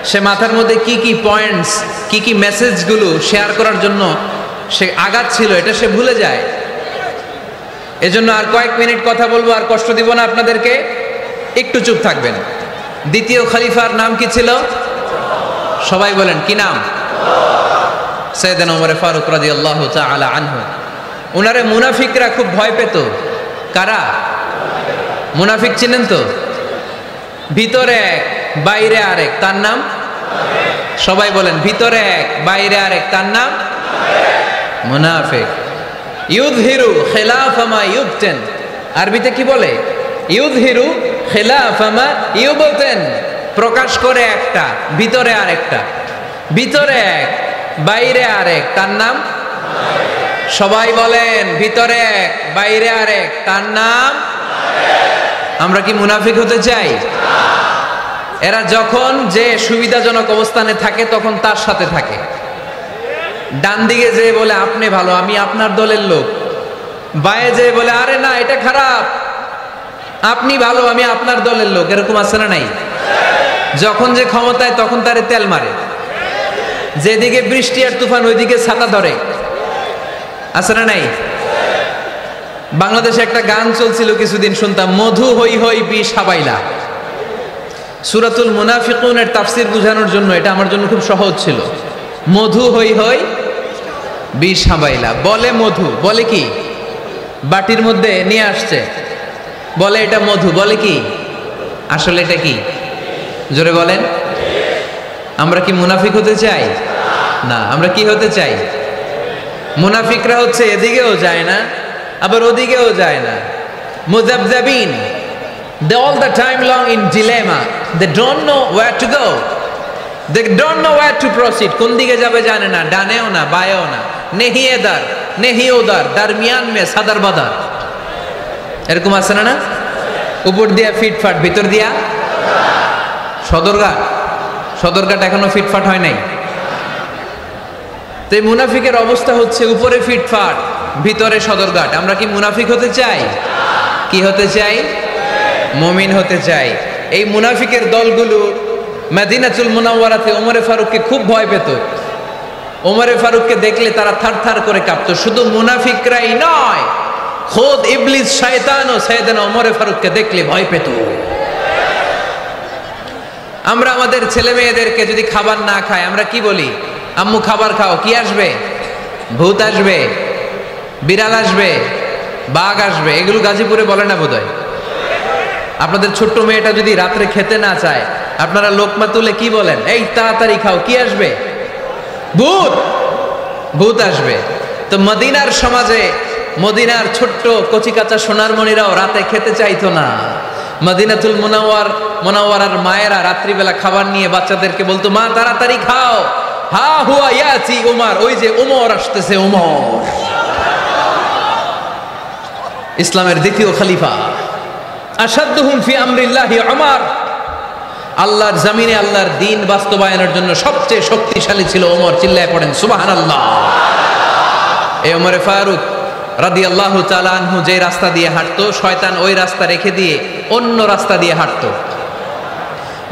সে মাথার মধ্যে কি কি পয়েন্টস, কি কি মেসেজগুলো শেয়ার করার জন্য সে আগাচ্ছিল এটা সে ভুলে যায়। এজন্য আর কয়েক মিনিট কথা বলবো, আর কষ্ট দিব না আপনাদেরকে, একটু চুপ থাকবেন। দ্বিতীয় খলিফার নাম কি ছিল? সবাই বলেন কি নাম? সাইয়েদনা ওমর ফারুক রাদিয়াল্লাহু তাআলা আনহু। উনারে মুনাফিকরা খুব ভয় পেত। কারা? মুনাফিক চিনেন তো? ভিতরে এক বাইরে আরেক, তার নাম? সবাই বলেন ভিতরে এক বাইরে আরেক, তার নাম মুনাফিক। ইউযহিরু খিলাফা মা ইউবতিন, আরবিতে কি বলে? ইউযহিরু খিলাফা মা ইউবতিন, প্রকাশ করে একটা, ভিতরে আরেকটা। ভিতরে এক বাইরে আরেক, তার নাম? সবাই বলেন ভিতরে এক বাইরে আরেক, তার নাম? আমরা কি মুনাফিক হতে চাই? এরা যখন যে সুবিধাজনক অবস্থানে থাকে তখন তার সাথে থাকে। ডান দিকে যে বলে আপনি ভালো, আমি আপনার দলের লোক। বায়ে যে বলে আরে না এটা খারাপ, আপনি ভালো, আমি আপনার দলের লোক। এরকম আছে না নাই? যখন যে ক্ষমতায় তখন তারে তেল মারে। যেদিকে বৃষ্টি আর তুফান ওইদিকে ছাতা ধরে। আছে না নাই? বাংলাদেশে একটা গান চলছিল কিছুদিন, শুনতাম, মধু হই হই বিষ হাবাইলা। সূরাতুল মুনাফিকুনের তাফসীর বোঝানোর জন্য এটা আমার জন্য খুব সহজ ছিল। মধু হই হই বিষ হাবাইলা। বলে মধু, বলে কি? বাটির মধ্যে নিয়ে আসছে, বলে এটা মধু, বলে কি? আসলে এটা কি? জোরে বলেন। আমরা কি মুনাফিক হতে চাই? না। আমরা কি হতে চাই? মুনাফিকরা হচ্ছে এদিকেও যায় না আবার ওদিকেও যায় না, মুযাবযাবিন। They all the time long in dilemma. They don't know where to go. They don't know where to proceed. কোন দিকে যাবে জানে না, ডানেও না বায়েও না। নেহি এদার নেহি ওদার, দরমিয়ান মে সাদার বাদার। এরকম আছে না? উপর দিয়া ফিটফাট, ভিতর দিয়া সদরঘাট এখনো ফিটফাট হয় নাই। তো এই মুনাফিকের অবস্থা হচ্ছে উপরে ফিটফাট, ভিতরে সদরঘাট। আমরা কি মুনাফিক হতে চাই? কি হতে চাই? মুমিন হতে চাই। এই মুনাফিকের দলগুলো মদিনাতুল মুনাওয়ারাতে ওমরে ফারুককে খুব ভয় পেত। ওমরে ফারুককে দেখলে তারা থারথার করে কাঁপতো। শুধু মুনাফিকরাই নয়, খোদ ইবলিস শয়তানও সাইয়েদনা ওমরে ফারুককে দেখলে ভয় পেত। আমরা আমাদের ছেলে মেয়েদেরকে যদি খাবার না খায় আমরা কি বলি? আম্মু খাবার খাও। কি আসবে? ভূত আসবে, বিড়াল আসবে, বাঘ আসবে। এগুলো গাজীপুরে বলে না বোধহয়। আপনাদের ছোট্ট মেয়েটা যদি রাত্রে খেতে না চায় আপনারা লোকমা তুলে কি বলেন? এই তাড়াতাড়ি খাও, কি আসবে? ভূত আসবে। তো মদিনার সমাজে মদিনার ছোট্ট কচিকাচা সোনারমণিরাও রাতে খেতে চাইতো না। মদিনাতুল মুনাওয়ারার মায়েরা রাত্রিবেলা খাবার নিয়ে বাচ্চাদেরকে বলতো, মা তাড়াতাড়ি খাও, হা হুয়া ইয়াতি উমর, ওই যে উমর আসতেছে। উমর ইসলামের দ্বিতীয় খলিফা। আশাদ্দুহুম ফি আমরিল্লাহি উমর, আল্লাহর জমিনে আল্লাহর দ্বীন বাস্তবায়নের জন্য সবচেয়ে শক্তিশালী ছিল ওমর। চিল্লায় পড়েন সুবহানাল্লাহ। এই ওমরে ফারুক রাদিয়াল্লাহু তাআলা আনহু যে রাস্তা দিয়ে হাঁটতো, শয়তান ওই রাস্তা রেখে দিয়ে অন্য রাস্তা দিয়ে হাঁটতো।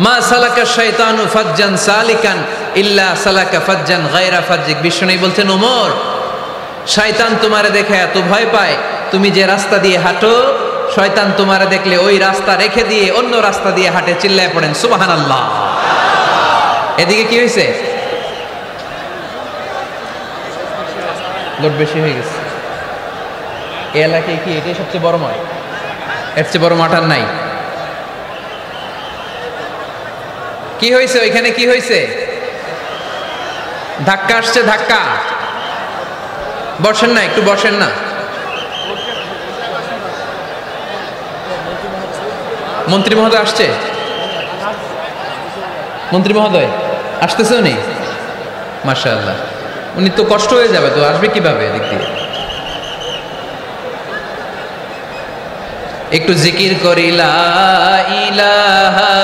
মা সালাকা শাইতানু ফাজ্জান সালিকান ইল্লা সালাকা ফাজ্জান গায়রা ফাজ্জিক। বিশ্বনবী বলছেন, ওমর, শয়তান তোমারে দেখে এত ভয় পায়, তুমি যে রাস্তা দিয়ে হাঁটো শয়তান তোমারে দেখলে ওই রাস্তা রেখে দিয়ে অন্য রাস্তা দিয়ে হাঁটে। চিল্লায় পড়েন সুবহানাল্লাহ। এদিকে কি হয়েছে? লোড বেশি হয়ে গেছে। এই এলাকায় কি এটাই সবচেয়ে বড় মাঠ? এর চেয়ে বড় মাঠ আর নাই। কি হয়েছে ওইখানে? কি হয়েছে? ধাক্কা আসছে, ধাক্কা। বসেন না, একটু বসেন না। মন্ত্রী মহোদয় আসছে, মন্ত্রী মহোদয় আসতেছে উনি, মাশাআল্লাহ। উনি তো কষ্ট হয়ে যাবে, তো আসবে কিভাবে এদিক দিয়ে? একটু জিকির করি লা ইলাহা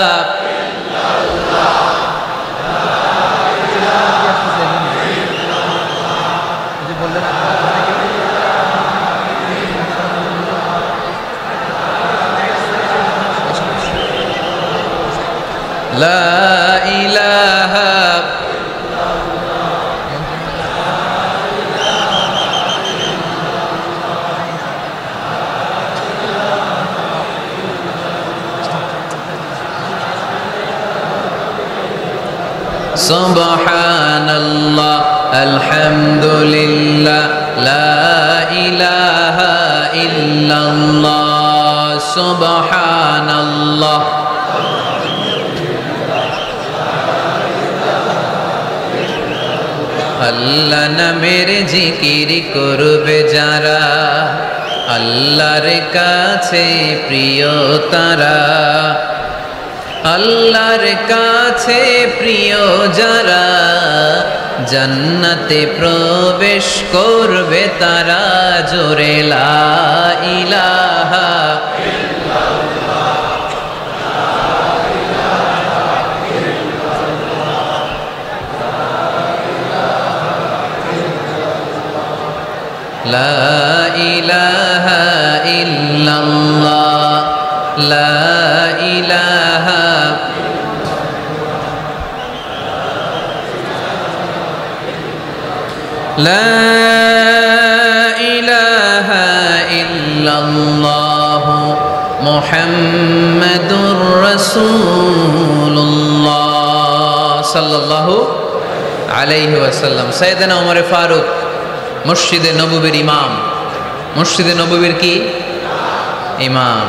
লা ইলাহা সুবহানাল্লাহ আলহামদুলিল্লাহ লা ইলাহা ইল্লাল্লাহ সুবহানাল্লাহ। আল্লাহ নামের জিকির করবে যারা, আল্লাহর কাছে প্রিয় তারা। আল্লাহর কাছে প্রিয় যারা, জান্নাতে প্রবেশ করবে তারা। জোরে লা ইলাহা লা ইলাহা ইল্লাল্লাহ লা ইলাহা লা ইলাহা ইল্লাল্লাহ মুহাম্মাদুর রাসূলুল্লাহ সাল্লাল্লাহু আলাইহি ওয়াসাল্লাম। সাইয়েদনা ওমর ফারুক মসজিদে নববীর ইমাম, মসজিদে নববীর কি ইমাম।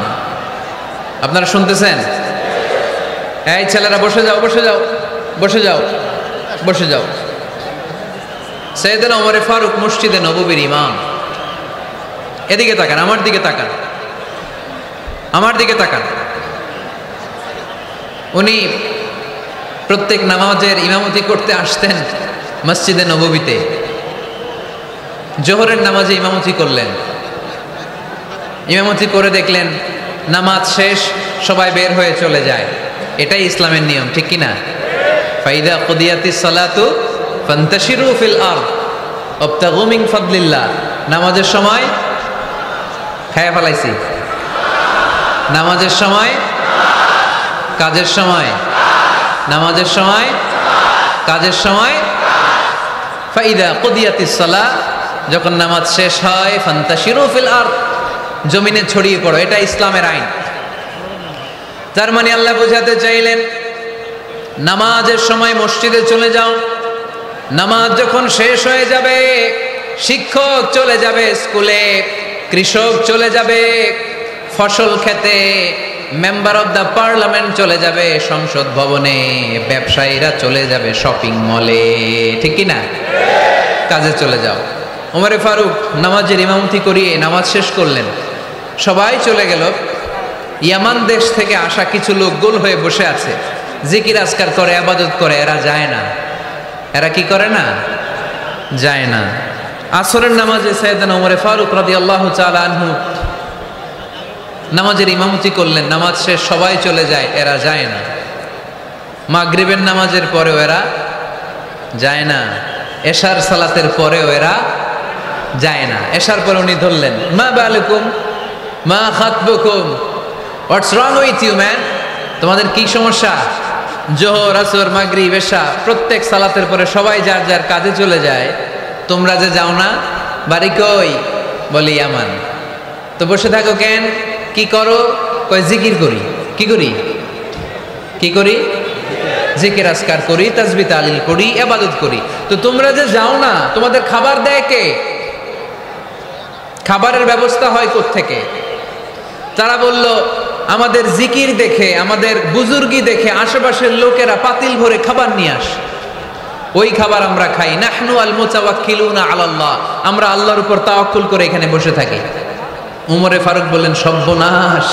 আপনারা শুনতেছেন? এই ছেলেরা বসে যাও, বসে যাও, বসে যাও, বসে যাও। সাইয়েদনা ওমর ফারুক মসজিদে নববীর ইমাম। এদিকে তাকান, আমার দিকে তাকান, আমার দিকে তাকান। উনি প্রত্যেক নামাজের ইমামতি করতে আসতেন মসজিদে নববীতে। জোহরের নামাজে ইমামতি করলেন, ইমামতি করে দেখলেন নামাজ শেষ, সবাই বের হয়ে চলে যায়। এটাই ইসলামের নিয়ম, ঠিক কিনা? ফাইদা কুদিয়াতিস সালাতু ফান্তাশিরু ফিল আরদ ওয়াবতাগু মিন ফাদলিল্লাহ। নামাজের সময় খায়া ফেলাইছি, নামাজের সময়, কাজের সময়, নামাজের সময়, কাজের সময়। ফাইদা কুদিয়াতিস সালাহ, যখন নামাজ শেষ হয়, ফান্তাশিরু ফিল আরদ, জমিনে ছড়িয়ে পড়ো। এটা ইসলামের আইন। তার মানে আল্লাহ বোঝাতে চাইলেন নামাজের সময় মসজিদে চলে যাও। নামাজ যখন শেষ হয়ে যাবে, শিক্ষক চলে যাবে স্কুলে, কৃষক চলে যাবে ফসল খেতে, মেম্বার অব দ্য পার্লামেন্ট চলে যাবে সংসদ ভবনে, ব্যবসায়ীরা চলে যাবে শপিং মলে, ঠিক কিনা? কাজে চলে যাও। ওমরে ফারুক নামাজের ইমামতি করিয়ে নামাজ শেষ করলেন, সবাই চলে গেল। ইয়ামান দেশ থেকে আসা কিছু লোক গোল হয়ে বসে আছে, জিকির আজকার করে, ইবাদত করে। এরা যায় না। এরা কি করে না? যায় না। আসরের নামাজে সাইয়েদনা ওমরে ফারুক রাদিয়াল্লাহু তাআলা আনহু নামাজের ইমামতি করলেন, নামাজ শেষ, সবাই চলে যায়, এরা যায় না। মাগরিবের নামাজের পরেও এরা যায় না, এশার সালাতের পরেও এরা যায় না। এশার পরে উনি ধরলেন, মা বালুকুম মা খাতবুকুম, হোয়াটস রং উইথ ইউ ম্যান, তোমাদের কি সমস্যা? জোহর, আসর, মাগরিব, এশা প্রত্যেক সালাতের পরে সবাই যার যার কাজে চলে যায়, তোমরা যে যাও না, বাড়ি কই? বলি ইয়ামান। তো বসে থাকো কেন? কি করো? কই জিকির করি। কি করি? কি করি? জিকির আজকার করি, তাসবিহ তাহলিল করি, ইবাদত করি। তো তোমরা যে যাও না, তোমাদের খাবার দেয় কে? খাবারের ব্যবস্থা হয় কোত্থেকে? তারা বলল, আমাদের জিকির দেখে, আমাদের বুজুর্গি দেখে আশেপাশের লোকেরা পাতিল ভরে খাবার নিয়ে আসে। ওই খাবার আমরা খাই। নাহনু আল মুতাওয়াক্কিলুনা আলাল্লাহ, আমরা আল্লাহর উপর তাওয়াক্কুল করে এখানে বসে থাকি। উমরে ফারুক বললেন, সর্বনাশ,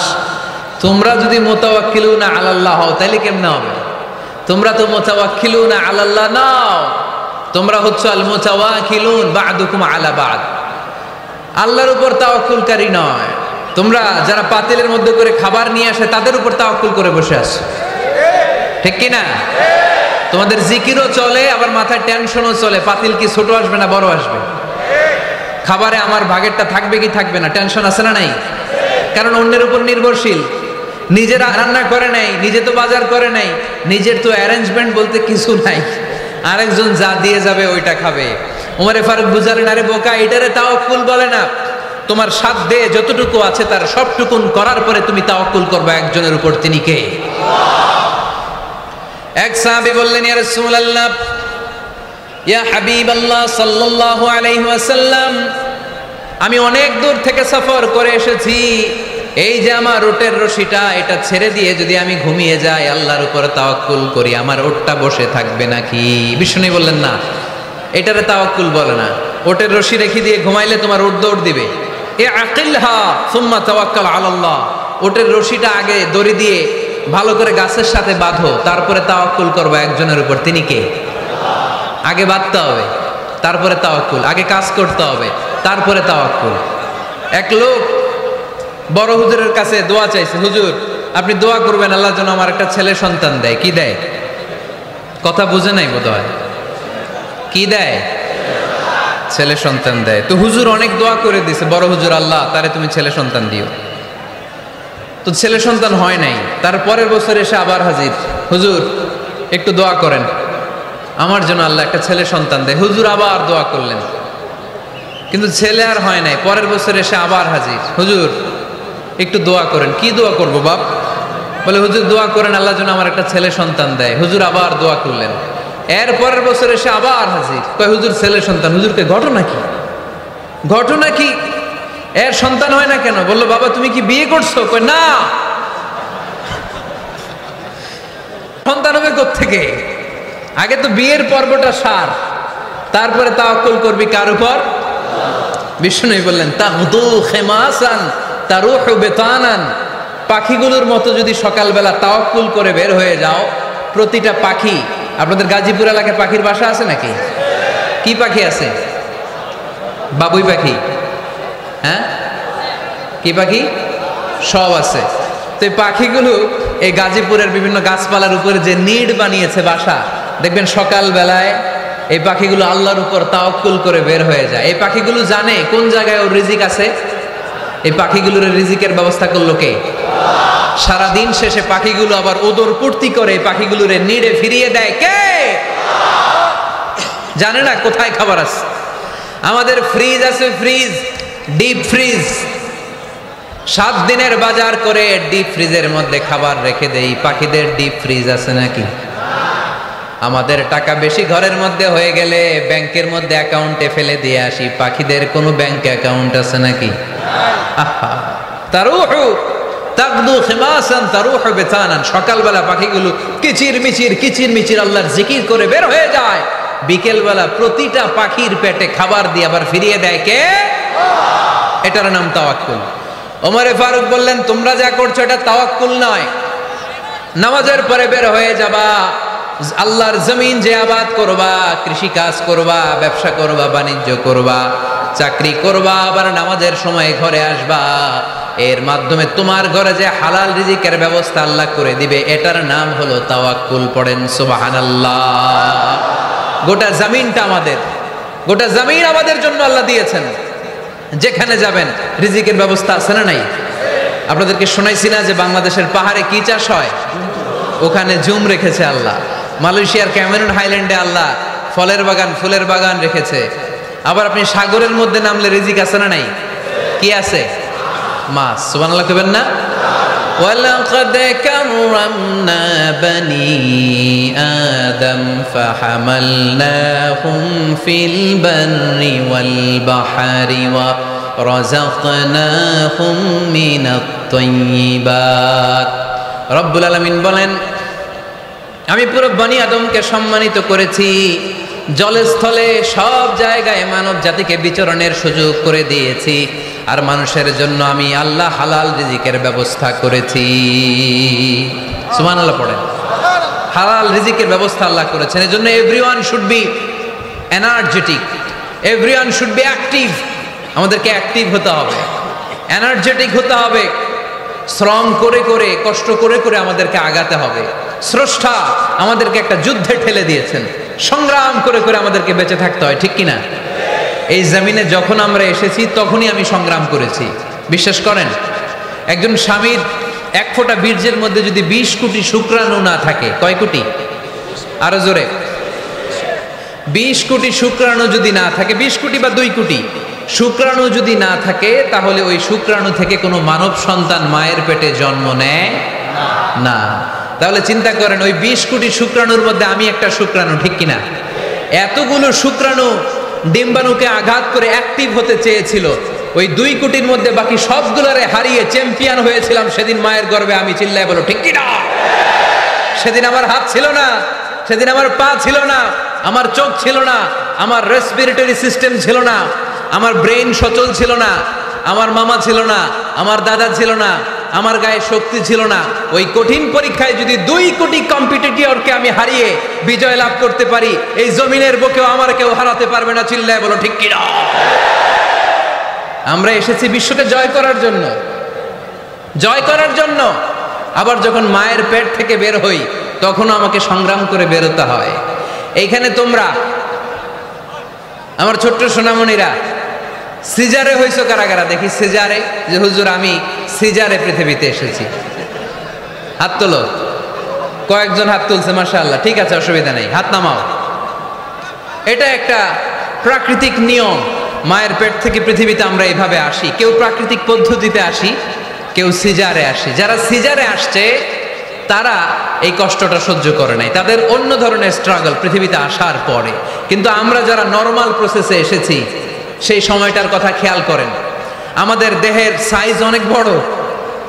তোমরা যদি মুতাওয়াক্কিলুনা আলাল্লাহ হও তাহলে কেমনে হবে? তোমরা তো মুতাওয়াক্কিলুনা আলাল্লাহ নাও, তোমরা হচ্ছে আল মুতাওয়াক্কিলুন বা'দুকুম আলা বা'দ, আল্লাহর উপর তাওয়াক্কুলকারী নয়। তোমরা যারা পাতিলের মধ্যে করে খাবার নিয়ে আসে তাদের উপর তাওয়াক্কুল করে বসে আছো, ঠিক কি না? তোমাদের জিকিরও চলে, আবার মাথায় টেনশনও চলে, পাতিল কি ছোট আসবে না বড় আসবে, খাবারে আমার ভাগেরটা থাকবে কি থাকবে না, টেনশন আছে না নাই? কারণ অন্যের উপর নির্ভরশীল, নিজের রান্না করে নাই, নিজে তো বাজার করে নাই, নিজের তো অ্যারেঞ্জমেন্ট বলতে কিছু নাই, আরেকজন যা দিয়ে যাবে ওইটা খাবে। ওমরে ফারুক বুঝালেন, আরে বোকা, এটারে তাওয়াক্কুল বলে না। তোমার সাধ্যে যতটুকু আছে তার সবটুকুন করার পরে তুমি তাওয়াক্কুল করবে একজনের উপর, তিনি কে? এক সাহাবী বললেন, ইয়া রাসূলুল্লাহ, ইয়া হাবিবাল্লাহ সাল্লাল্লাহু আলাইহি ওয়াসাল্লাম, আমি অনেক দূর থেকে সফর করে এসেছি, এই যে আমার উটের রশিটা, এটা ছেড়ে দিয়ে যদি আমি ঘুমিয়ে যাই, আল্লাহর উপর তাওয়াক্কুল করি, আমার উটটা বসে থাকবে নাকি? বিষ্ণু বললেন, না, এটারে তাওয়াক্কুল বলে না। উটের রশি রেখে দিয়ে ঘুমাইলে তোমার উট দৌড় দিবে। এ আকিলহা সুম্মা তাওয়াক্কাল আলাল্লাহ, উটের রশিটা আগে দড়ি দিয়ে ভালো করে গাছের সাথে বাঁধো, তারপরে তাওয়াক্কুল করবে একজনের উপর, তিনি কে? আগে বাঁধতে হবে, তারপরে তাওয়াক্কুল, আগে কাজ করতে হবে, তারপরে তাওয়াক্কুল। এক লোক বড় হুজুরের কাছে দোয়া চাইছে, হুজুর আপনি দোয়া করবেন আল্লাহ যেন আমার একটা ছেলে সন্তান দেয়। কি দেয়? কথা বুঝে নাই বোধহয়। কি দেয়? ছেলে সন্তান দেয়। তো হুজুর অনেক দোয়া করে দিছে, বড় হুজুর, আল্লাহ তারে তুমি ছেলে সন্তান দিও। তো ছেলে সন্তান হয় নাই। তার পরের বছর এসে আবার হাজির, হুজুর একটু দোয়া করেন আমার জন্য আল্লাহ একটা ছেলে সন্তান দেয়। হুজুর আবার দোয়া করলেন, কিন্তু ছেলে আর হয় নাই। পরের বছর এসে আবার হাজির, হুজুর একটু দোয়া করেন। কি দোয়া করবো বাপ? বলে হুজুর দোয়া করেন আল্লাহ যেন আমার একটা ছেলে সন্তান দেয়। হুজুর আবার দোয়া করলেন। এর পরের বছর এসে আবার হাজির, কয় হুজুর ছেলে সন্তান। হুজুরকে ঘটনা কি? ঘটনা কি? এর সন্তান হয় না কেন? বললো বাবা তুমি কি বিয়ে করছো? কয় না। সন্তান হবে কোত্থেকে? আগে তো বিয়ের পর্বটা সার, তারপরে তাওয়াক্কুল করবি কার উপর? বিষ্ণু বললেন, তাগদু খিমাসান তারুহু বিতানান, পাখিগুলোর মতো যদি সকালবেলা তাওয়াক্কুল করে বের হয়ে যাও, প্রতিটা পাখি, আপনাদের গাজীপুর এলাকায় পাখির বাসা আছে নাকি? কি পাখি আছে? বাবুই পাখি, হ্যাঁ কি পাখি? সব আছে। তো এই পাখিগুলো এই গাজীপুরের বিভিন্ন গাছপালার উপরে যে নিড বানিয়েছে বাসা, দেখবেন সকাল বেলায় এই পাখিগুলো আল্লাহর উপর তাওয়াক্কুল করে বের হয়ে যায়। এই পাখিগুলো জানে কোন জায়গায় ওর রিজিক আছে। এই পাখিগুলোর রিজিকের ব্যবস্থা করলো কে? সারাদিন শেষে পাখিগুলো আবার ওদর পূর্তি করে পাখিগুলোরে নিড়ে ফিরিয়ে দেয় কে? জানে না কোথায় খাবার আছে। আমাদের ফ্রিজ আছে, ফ্রিজ, ডিপ ফ্রিজ, 7 দিনের বাজার করে ডিপ ফ্রিজের মধ্যে খাবার রেখে দেই। পাখিদের ডিপ ফ্রিজ আছে নাকি? আমাদের টাকা বেশি ঘরের মধ্যে হয়ে গেলে ব্যাংকের মধ্যে অ্যাকাউন্টে ফেলে দিয়ে আসি। পাখিদের কোনো ব্যাংক অ্যাকাউন্ট আছে নাকি? তারুহু তাগদু খিমাসান তারুহু বিতানান, সকালবেলা পাখিগুলো কিচির মিচির আল্লাহর জিকির করে বের হয়ে যায়। বিকেলবেলা প্রতিটা পাখির পেটে খাবার দিয়ে আবার ফিরিয়ে দেয় কে? এটার নাম তাওয়াক্কুল। ওমরে ফারুক বললেন, তোমরা যা করছো এটা তাওয়াক্কুল নয়। নামাজের পরে বের হয়ে যাবা, আল্লাহর জমিন যে আবাদ করবা, কৃষি কাজ করবা, ব্যবসা করবা, বাণিজ্য করবা, চাকরি করবা, আবার নামাজের সময় ঘরে আসবা, এর মাধ্যমে তোমার ঘরে যে হালাল রিজিকের ব্যবস্থা আল্লাহ করে দিবে, এটার নাম হলো তাওয়াক্কুল। পড়েন সুবহানাল্লাহ। গোটা জমিনটা আমাদের, গোটা জমিন আমাদের জন্য আল্লাহ দিয়েছেন। যেখানে যাবেন রিজিকের ব্যবস্থা আছে না নাই? আপনাদেরকে শোনাইছি না যে বাংলাদেশের পাহাড়ে কি চাষ হয়? ওখানে জুম রেখেছে আল্লাহ। মালয়েশিয়ার ক্যামেরুন হাইল্যান্ডে আল্লাহ ফলের বাগান, ফুলের বাগান রেখেছে। আবার আপনি সাগরের মধ্যে নামলে রিজিক আছে না নাই? কি আছে? মাছ। সুবহানাল্লাহ কইবেন না? ওয়ালাকাদ কাররামনা বানি আদম ফাহামালনাহুম ফিল বাররি ওয়াল বাহরি ওয়া রাযাকনাহুম মিনাত তাইয়্যিবাত। রব্বুল আলামিন বলেন, আমি পুরো বনি আদমকে সম্মানিত করেছি, জলে স্থলে সব জায়গায় মানব জাতিকে বিচরণের সুযোগ করে দিয়েছি, আর মানুষের জন্য আমি আল্লাহ হালাল রিজিকের ব্যবস্থা করেছি। সুবহানাল্লাহ পড়েন। হালাল রিজিকের ব্যবস্থা আল্লাহ করেছেন। এজন্য everyone should be energetic, everyone should be active. আমাদেরকে অ্যাক্টিভ হতে হবে, এনার্জেটিক হতে হবে, শ্রম করে করে কষ্ট করে করে আমাদেরকে আগাতে হবে। স্রষ্টা আমাদেরকে একটা যুদ্ধে ঠেলে দিয়েছেন, সংগ্রাম করে করে আমাদেরকে বেঁচে থাকতে হয়, ঠিক কিনা? এই জমিনে যখন আমরা এসেছি তখনই আমি সংগ্রাম করেছি। বিশ্বাস করেন, একজন স্বামীর এক ফোঁটা বীর্যের মধ্যে যদি 20 কোটি শুক্রাণু না থাকে, কয় কোটি? আরো জোরে। 20 কোটি শুক্রাণু যদি না থাকে, 20 কোটি বা 2 কোটি শুক্রাণু যদি না থাকে, তাহলে ওই শুক্রাণু থেকে কোনো মানব সন্তান মায়ের পেটে জন্ম নেয় না। তাহলে চিন্তা করেন, ওই 20 কোটি শুক্রাণুর মধ্যে আমি একটা শুক্রাণু, ঠিক কিনা? এতগুলো শুক্রাণু ডিম্বাণুকে আঘাত করে অ্যাক্টিভ হতে চেয়েছিল, ওই 2 কোটির মধ্যে বাকি সবগুলোরে হারিয়ে চ্যাম্পিয়ন হয়েছিলাম সেদিন মায়ের গর্ভে আমি। চিল্লায় বলো ঠিক কিনা? সেদিন আমার হাত ছিল না, সেদিন আমার পা ছিল না, আমার চোখ ছিল না, আমার রেসপিরেটরি সিস্টেম ছিল না, আমার ব্রেইন সচল ছিল না, আমার মামা ছিল না, আমার দাদা ছিল না, আমার গায়ে শক্তি ছিল না। ওই কঠিন পরীক্ষায় যদি 2 কোটি কম্পিটিটরকে আমি হারিয়ে বিজয় লাভ করতে পারি, এই জমিনের বুকেও আমার কেউ হারাতে পারবে না। চিল্লায় বলো ঠিক কিনা? আমরা এসেছি বিশ্বকে জয় করার জন্য, জয় করার জন্য। আবার যখন মায়ের পেট থেকে বের হই তখনও আমাকে সংগ্রাম করে বেরোতে হয়। এইখানে তোমরা আমার ছোট্ট সোনামণিরা সিজারে হইছো কারা কারা? দেখি সিজারে, যে হুজুর আমি সিজারে পৃথিবীতে এসেছি। হাত তোলো। কয়েকজন হাত তুলছে, মাশাআল্লাহ। ঠিক আছে, অসুবিধা নেই, হাত নামাও। এটা একটা প্রাকৃতিক নিয়ম। মায়ের পেট থেকে পৃথিবীতে আমরা এইভাবে আসি। কেউ প্রাকৃতিক পদ্ধতিতে আসি, কেউ সিজারে আসি। যারা সিজারে আসছে তারা এই কষ্টটা সহ্য করে নাই, তাদের অন্য ধরনের স্ট্রাগল পৃথিবীতে আসার পরে। কিন্তু আমরা যারা নর্মাল প্রসেসে এসেছি সেই সময়টার কথা খেয়াল করেন। আমাদের দেহের সাইজ অনেক বড়,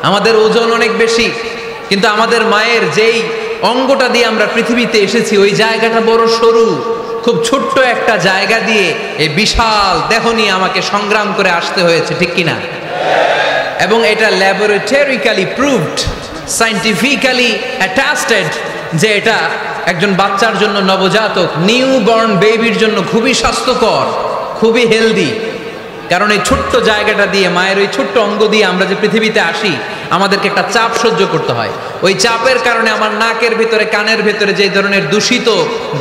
আমাদের ওজন অনেক বেশি, কিন্তু আমাদের মায়ের যেই অঙ্গটা দিয়ে আমরা পৃথিবীতে এসেছি ওই জায়গাটা বড় সরু। খুব ছোট্ট একটা জায়গা দিয়ে এই বিশাল দেহ নিয়ে আমাকে সংগ্রাম করে আসতে হয়েছে, ঠিক কিনা? এবং এটা ল্যাবরেটরিক্যালি প্রুভড, সায়েন্টিফিক্যালি অ্যাটাস্টেড যে এটা একজন বাচ্চার জন্য, নবজাতক নিউ বর্ন বেবির জন্য খুবই স্বাস্থ্যকর, খুবই হেলদি। কারণ এই ছোট্ট জায়গাটা দিয়ে, মায়ের ওই ছোট্ট অঙ্গ দিয়ে আমরা যে পৃথিবীতে আসি, আমাদেরকে একটা চাপ সহ্য করতে হয়। ওই চাপের কারণে আমার নাকের ভিতরে, কানের ভিতরে যে ধরনের দূষিত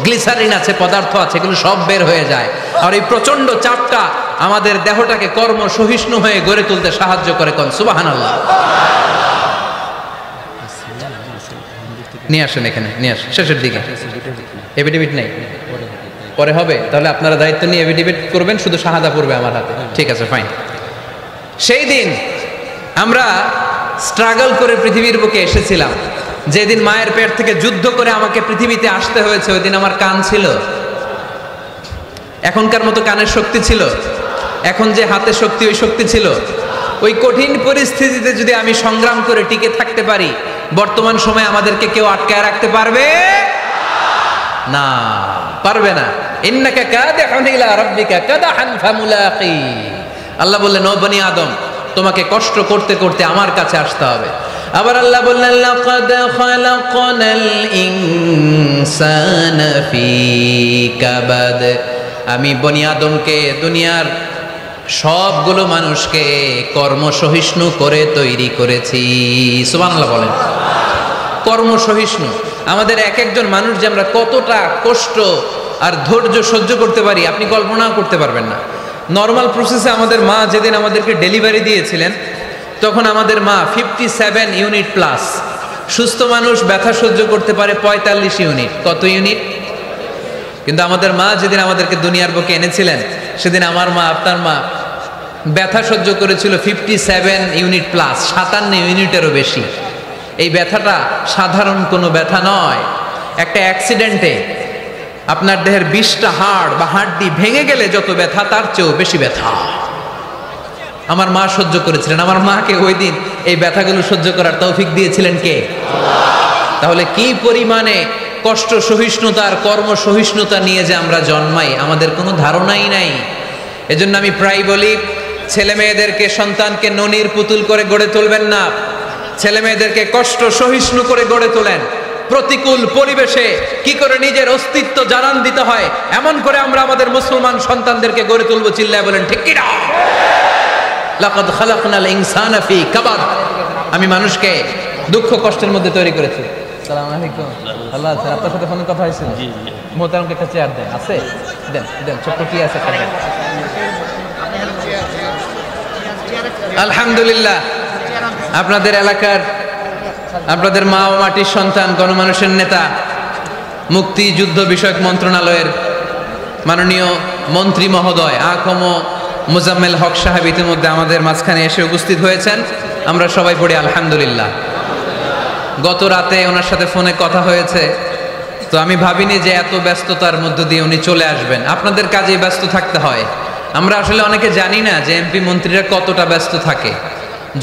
গ্লিসারিন আছে, পদার্থ আছে, এগুলো সব বের হয়ে যায়। আর এই প্রচন্ড চাপটা আমাদের দেহটাকে কর্ম সহিষ্ণু হয়ে গড়ে তুলতে সাহায্য করে। কোন সুবহানাল্লাহ। নিয়ে আসেন এখানে, নিয়ে আসেন শেষের দিকে। এফিডেভিট নেই, পরে হবে। তাহলে আপনারা দায়িত্ব নিয়ে এফিডেভিট করবেন, শুধু শাহাদা পড়বে আমার হাতে। ঠিক আছে, ফাইন। সেই দিন আমরা স্ট্রাগল করে পৃথিবীর বুকে এসেছিলাম। যেদিন মায়ের পেট থেকে যুদ্ধ করে আমাকে পৃথিবীতে আসতে হয়েছে, ওই দিন আমার কান ছিল? এখনকার মতো কানের শক্তি ছিল? এখন যে হাতে শক্তি, ওই শক্তি ছিল? ওই কঠিন পরিস্থিতিতে যদি আমি সংগ্রাম করে টিকে থাকতে পারি, বর্তমান সময়ে আমাদেরকে কেউ আটকায় রাখতে পারবে না, পারবে না। ইন্নাকা কাদিহুন ইলা রাব্বিকা কাদহান ফামুলাকি। আল্লাহ বললেন, ও বনি আদম, তোমাকে কষ্ট করতে করতে আমার কাছে আসতে হবে। আবার আল্লাহ বললেন, লাকাদ খালাকনাল ইনসানা ফি কাবাদ। আমি বনি আদমকে, দুনিয়ার সবগুলো মানুষকে কর্মসহিষ্ণু করে তৈরি করেছি। সুবহানাল্লাহ বলেন। কর্মসহিষ্ণু। আমাদের এক একজন মানুষ যে আমরা কতটা কষ্ট আর ধৈর্য সহ্য করতে পারি আপনি কল্পনাও করতে পারবেন না। নর্মাল প্রসেসে আমাদের মা যেদিন আমাদেরকে ডেলিভারি দিয়েছিলেন, তখন আমাদের মা 57 ইউনিট প্লাস। সুস্থ মানুষ ব্যথা সহ্য করতে পারে 45 ইউনিট। কত ইউনিট? কিন্তু আমাদের মা যেদিন আমাদেরকে দুনিয়ার বুকে এনেছিলেন, সেদিন আমার মা, আপনার মা ব্যথা সহ্য করেছিল 57 ইউনিট প্লাস, 57 ইউনিটেরও বেশি। এই ব্যথাটা সাধারণ কোনো ব্যথা নয়। একটা অ্যাক্সিডেন্টে আপনার দেহের 20টা হাড় বা হাড্ডি ভেঙে গেলে যত ব্যথা, তার চেয়েও বেশি ব্যথা আমার মা সহ্য করেছিলেন। আমার মাকে ওই দিন এই ব্যথাগুলো সহ্য করার তৌফিক দিয়েছিলেন কে? তাহলে কি পরিমাণে কষ্ট সহিষ্ণুতা আর কর্ম সহিষ্ণুতা নিয়ে যে আমরা জন্মাই আমাদের কোনো ধারণাই নাই। এজন্য আমি প্রায় বলি, ছেলে মেয়েদেরকে, সন্তানকে ননির পুতুল করে গড়ে তুলবেন না, ছেলে মেয়েদেরকে কষ্ট সহিষ্ণু করে গড়ে তোলেন। প্রতিকূল পরিবেশে কি করে নিজের অস্তিত্ব জানান দিতে হয় এমন করে আমরা আমাদের মুসলমান সন্তানদেরকে গড়ে তুলবো। চিল্লায় বলেন ঠিক কি না? লাকাদ খালাকনাল ইনসানা ফি কাবাদ। আমি মানুষকে দুঃখ কষ্টের মধ্যে তৈরি করেছি। আসসালামু আলাইকুম। আল্লাহ আছে, আপনার সাথে ফোনে কথা হয়েছিল? জি জি। মোহতারামকে একটা চেয়ার দেন। আছে? দেন দেন, ছোট্ট কি আছে? আলহামদুলিল্লাহ, আপনাদের এলাকার, আপনাদের মা ও মাটির সন্তান, গণমানুষের নেতা, মুক্তিযুদ্ধ বিষয়ক মন্ত্রণালয়ের মাননীয় মন্ত্রী মহোদয় আ.ক.ম মোজাম্মেল হক সাহেব ইতিমধ্যে আমাদের মাঝখানে এসে উপস্থিত হয়েছেন। আমরা সবাই পড়ি আলহামদুলিল্লাহ। গত রাতে ওনার সাথে ফোনে কথা হয়েছে, তো আমি ভাবিনি যে এত ব্যস্ততার মধ্য দিয়ে উনি চলে আসবেন। আপনাদের কাজেই ব্যস্ত থাকতে হয়। আমরা আসলে অনেকে জানি না যে এমপি মন্ত্রীরা কতটা ব্যস্ত থাকে।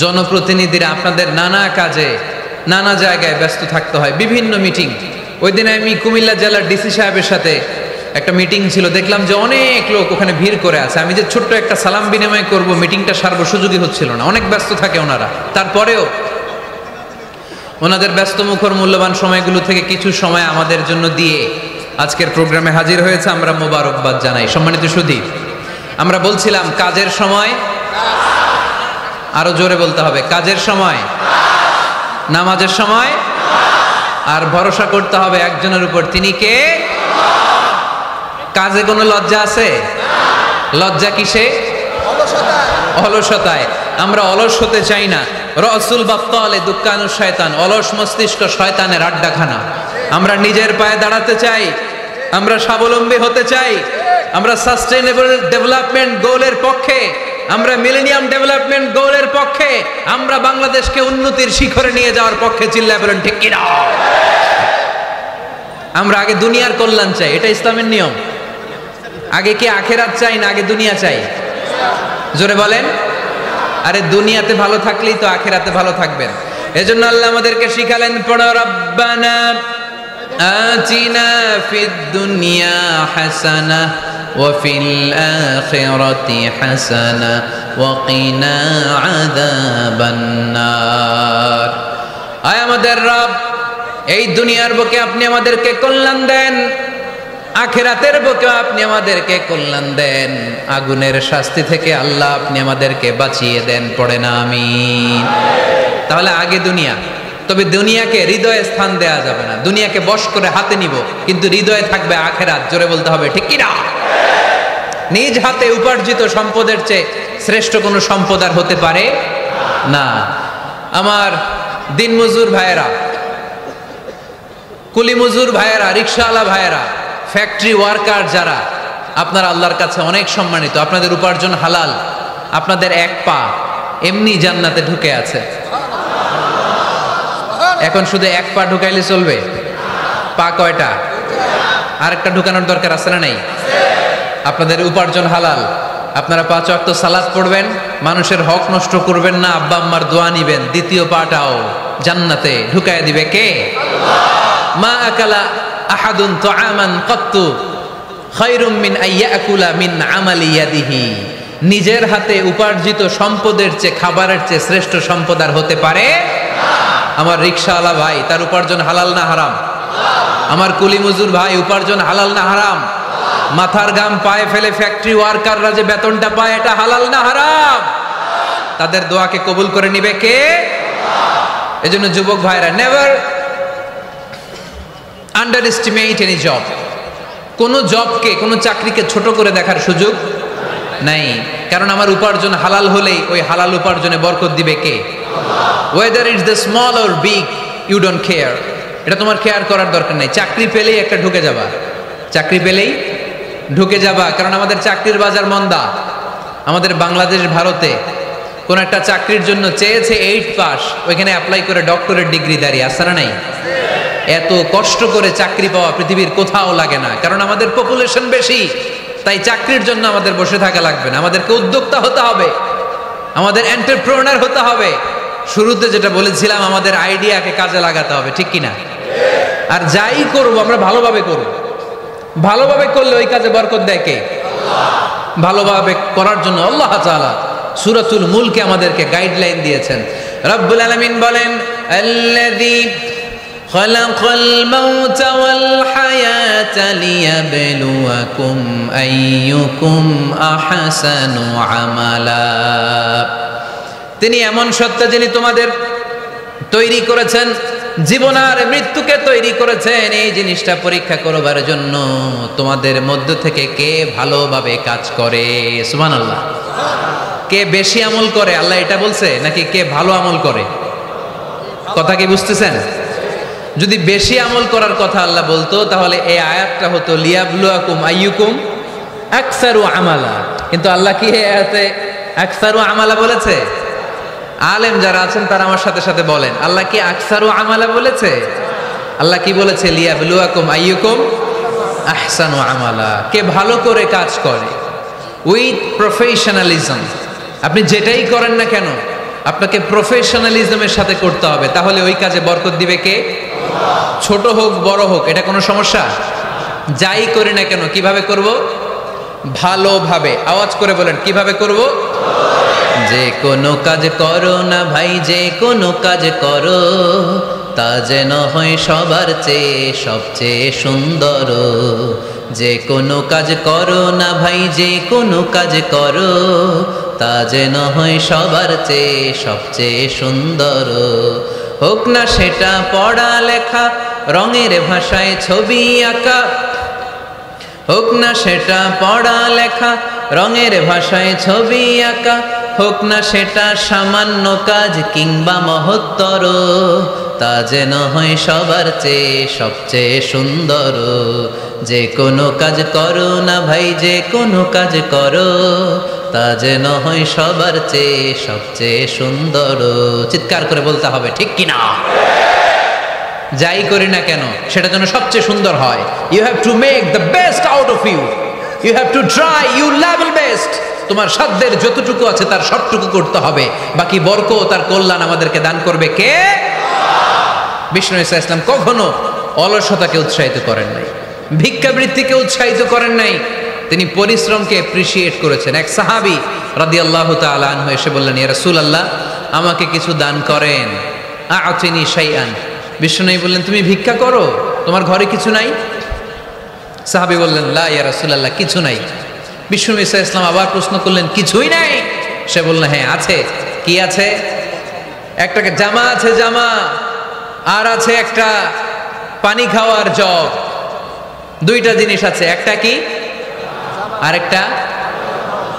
জনপ্রতিনিধিরা আপনাদের নানা কাজে নানা জায়গায় ব্যস্ত থাকতে হয়, বিভিন্ন মিটিং। ওই দিন আমি কুমিল্লা জেলার ডিসি সাহেবের সাথে একটা মিটিং ছিল, দেখলাম যে অনেক লোক ওখানে ভিড় করে আছে। আমি যে ছোট্ট একটা সালাম বিনিময় করব, মিটিংটা সার্ব সুযোগই হচ্ছিল না, অনেক ব্যস্ত থাকে ওনারা। তারপরেও ওনাদের ব্যস্তমুখর মূল্যবান সময়গুলো থেকে কিছু সময় আমাদের জন্য দিয়ে আজকের প্রোগ্রামে হাজির হয়েছে। আমরা মোবারকবাদ জানাই। সম্মানিত সুধী, আমরা বলছিলাম কাজের সময়, আরো জোরে বলতে হবে, কাজের সময়, নামাজের সময়, আর ভরসা করতে হবে একজনের উপর, তিনি কে? কাজে কোনো লজ্জা আছে? লজ্জা কিসে? অলসতায়। আমরা অলস হতে চাই না। রসুল বাত্তালে দুক্কানু শয়তান, অলস মস্তিষ্ক শয়তানের আড্ডাখানা। আমরা নিজের পায়ে দাঁড়াতে চাই, আমরা স্বাবলম্বী হতে চাই, আমরা সাস্টেইনেবল ডেভেলপমেন্ট গোলের পক্ষে, আমরা মিলেনিয়াম ডেভেলপমেন্ট গোলের পক্ষে, আমরা বাংলাদেশকে উন্নতির শিখরে নিয়ে যাওয়ার পক্ষে। চিল্লায় বলেন ঠিক কিনা? আমরা আগে দুনিয়ার কল্যাণ চাই, এটা ইসলামের নিয়ম। আগে কি আখেরাত চাই না আগে দুনিয়া চাই? জোরে বলেন। আরে দুনিয়াতে ভালো থাকলেই তো আখেরাতে ভালো থাকবেন। এজন্য আল্লাহ আমাদেরকে শিখালেন, পড়ো রব্বানা আতিনা ফিদ দুনিয়া হাসানাহ ওয়া ফিল আখিরাতি হাসানাহ ওয়া কিনা আযাবান নার। আয় আমাদের রব, এই দুনিয়ার বুকে আপনি আমাদেরকে কল্যাণ দেন, আখিরাতের বুকে আপনি আমাদেরকে কল্যাণ দেন, আগুনের শাস্তি থেকে আল্লাহ আপনি আমাদেরকে বাঁচিয়ে দেন। পড়ে না আমিন। তাহলে আগে দুনিয়া, তবে দুনিয়াকে হৃদয়ে স্থান দেয়া যাবে না। দুনিয়াকে বশ করে হাতে নিব, কিন্তু হৃদয়ে থাকবে আখিরাত। জোরে বলতে হবে ঠিক কি না? নিজ হাতে উপার্জিত সম্পদের চেয়ে শ্রেষ্ঠ কোনো সম্পদ আর হতে পারে না। আমার দিনমজুর ভাইয়েরা, কুলি মজুর ভাইয়েরা, রিকশাওয়ালা ভাইয়েরা, ফ্যাক্টরি ওয়ার্কার যারা, আপনারা আল্লাহর কাছে অনেক সম্মানিত। আপনাদের উপার্জন হালাল। আপনাদের এক পা এমনি জান্নাতে ঢুকে আছে। এখন শুধু এক পা ঢুকাইলে চলবে? পা কয়টা? আরেকটা ঢুকানোর দরকার আছে না নাই? আপনাদের উপার্জন হালাল। আপনারা 5 ওয়াক্ত সালাত পড়বেন, মানুষের হক নষ্ট করবেন না, আব্বা আম্মার দোয়া নিবেন, দ্বিতীয় পাটাও জান্নাতে ঢুকায় দিবে কে? মা আকালা আহাদুন তুআমান কাত্তু খায়রুম মিন আইয়াকুলা মিন আমালি ইয়াদিহি। নিজের হাতে উপার্জিত সম্পদের চেয়ে, খাবারের চেয়ে শ্রেষ্ঠ সম্পদ আর হতে পারে? আমার রিকশাওয়ালা ভাই, তার উপার্জন হালাল না হারাম? আমার কুলি মজুর ভাই, উপার্জন হালাল না হারাম? মাথার ঘাম পায়ে ফেলে ফ্যাক্টরি ওয়ার্কাররা যে বেতনটা পায়, এটা হালাল না হারাম? তাদের দোয়াকে কবুল করে নিবে কে? এজন্য যুবক ভাইরা, never under estimate any job. কোন জবকে, কোন চাকরিকে ছোট করে দেখার সুযোগ নাই। কারণ আমার উপার্জন হালাল হলেই ওই হালাল উপার্জনে বরকত দিবে কে? Whether it's the small or big, you don't care. এটা তোমার কেয়ার করার দরকার নাই। চাকরি পেলেই একটা ঢুকে যাবা, চাকরি পেলেই ঢুকে যাবা। কারণ আমাদের চাকরির বাজার মন্দা। আমাদের বাংলাদেশ, ভারতে কোন একটা চাকরির জন্য চেয়েছে 8 পাস, ওইখানে অ্যাপ্লাই করে ডক্টরেট ডিগ্রি দাঁড়িয়ে আসে না নাই? এত কষ্ট করে চাকরি পাওয়া পৃথিবীর কোথাও লাগে না। কারণ আমাদের পপুলেশন বেশি, তাই চাকরির জন্য আমাদের বসে থাকা লাগবে না। আমাদেরকে উদ্যোক্তা হতে হবে, আমাদের এন্টারপ্রেনার হতে হবে। শুরুতে যেটা বলেছিলাম, আমাদের আইডিয়াকে কাজে লাগাতে হবে, ঠিক কিনা? আর যাই করব আমরা ভালোভাবে করব। ভালোভাবে করলে ওই কাজে বরকত দেয় কে? ভালোভাবে করার জন্য আল্লাহ তাআলা সূরাতুল মুলকে আমাদেরকে গাইডলাইন দিয়েছেন। রব্বুল আলামিন বলেন, আল্লাযী খালাকাল মাউতা ওয়াল হায়াতা লিয়াবলুয়াকুম আইয়ুকুম আহসানু আমালা। তিনি এমন সত্তা যিনি তোমাদের তৈরি করেছেন, জীবন আর মৃত্যুকে তৈরি করেছেন এই জিনিসটা পরীক্ষা করবার জন্য তোমাদের মধ্য থেকে কে ভালোভাবে কাজ করে। সুবহানাল্লাহ। কে বেশি আমল করে আল্লাহ এটা বলছে, নাকি কে ভালো আমল করে? কথা কি বুঝতেছেন? যদি বেশি আমল করার কথা আল্লাহ বলতো তাহলে এই আয়াতটা হতো লিয়াবলুয়াকুম আইয়ুকুম আকসারু আমালা। কিন্তু আল্লাহ কি এই আয়াতে আকসারু আমালা বলেছে? আলেম যারা আছেন তারা আমার সাথে সাথে বলেন, আল্লাহ কি আকসারু আমালা বলেছে? আল্লাহ কি বলেছে? লিয়াবলুয়াকুম আইয়ুকুম আহসানু আমালা। কে ভালো করে কাজ করে উইথ প্রফেশনালিজম। আপনি যেটাই করেন না কেন আপনাকে প্রফেশনালিজমের সাথে করতে হবে, তাহলে ওই কাজে বরকত দিবে কে? ছোট হোক বড় হোক এটা কোনো সমস্যা? যাই করি না কেন কিভাবে করব? ভালোভাবে। আওয়াজ করে বলেন, কিভাবে করব? যে কোনো কাজ করো না ভাই, যে কোনো কাজ করো তা যেন হয় সবার চেয়ে সবচেয়ে সুন্দর। যে কোনো কাজ করো না ভাই, যে কোনো কাজ করো তা যেন হয় সবার চেয়ে সবচেয়ে সুন্দর। হোক না সেটা পড়া লেখা, রঙের ভাষায় ছবি আঁকা। হোক না সেটা পড়া লেখা, রঙের ভাষায় ছবি আঁকা। হোক না সেটা সামান্য কাজ কিংবা মহত্তর, তা যেন হয় সবার চেয়ে সবচেয়ে সুন্দর। যে কোনো কাজ করো না ভাই, যে কোনো কাজ করো তা যেন হয় সবার চেয়ে সবচেয়ে সুন্দর। চিৎকার করে বলতে হবে, ঠিক কিনা? যাই করি না কেন সেটা যেন সবচেয়ে সুন্দর হয়। You have to make the best out of you. You have to try you level best. তোমার সাধ্যের যতটুকু আছে তার সবটুকু করতে হবে। বাকি বরকত তার কল্যাণ আমাদেরকে দান করবে কে? বিষ্ণু ঈসা ইসলাম কখনো অলসতাকে উৎসাহিত করেন নাই, ভিক্ষাবৃত্তিকে উৎসাহিত করেন নাই। তিনি পরিশ্রমকে অ্যাপ্রিশিয়েট করেছেন। এক সাহাবী রাদিয়াল্লাহু তাআলা আনহু এসে বললেন, ইয়া রাসূলুল্লাহ আমাকে কিছু দান করেন, আ'তিনি শাইআন। বিষ্ণু বললেন, তুমি ভিক্ষা করো, তোমার ঘরে কিছু নাই? সাহাবী বললেন, লা ইয়া রাসূলুল্লাহ কিছু নাই। বিষ্ণু ঈসা ইসলাম আবার প্রশ্ন করলেন, কিছুই নাই? সে বলল, হ্যাঁ আছে। কি আছে? একটা জামা আছে, জামা, আর আছে একটা পানি খাওয়ার জগ। দুইটা জিনিস আছে, একটা কি আর একটা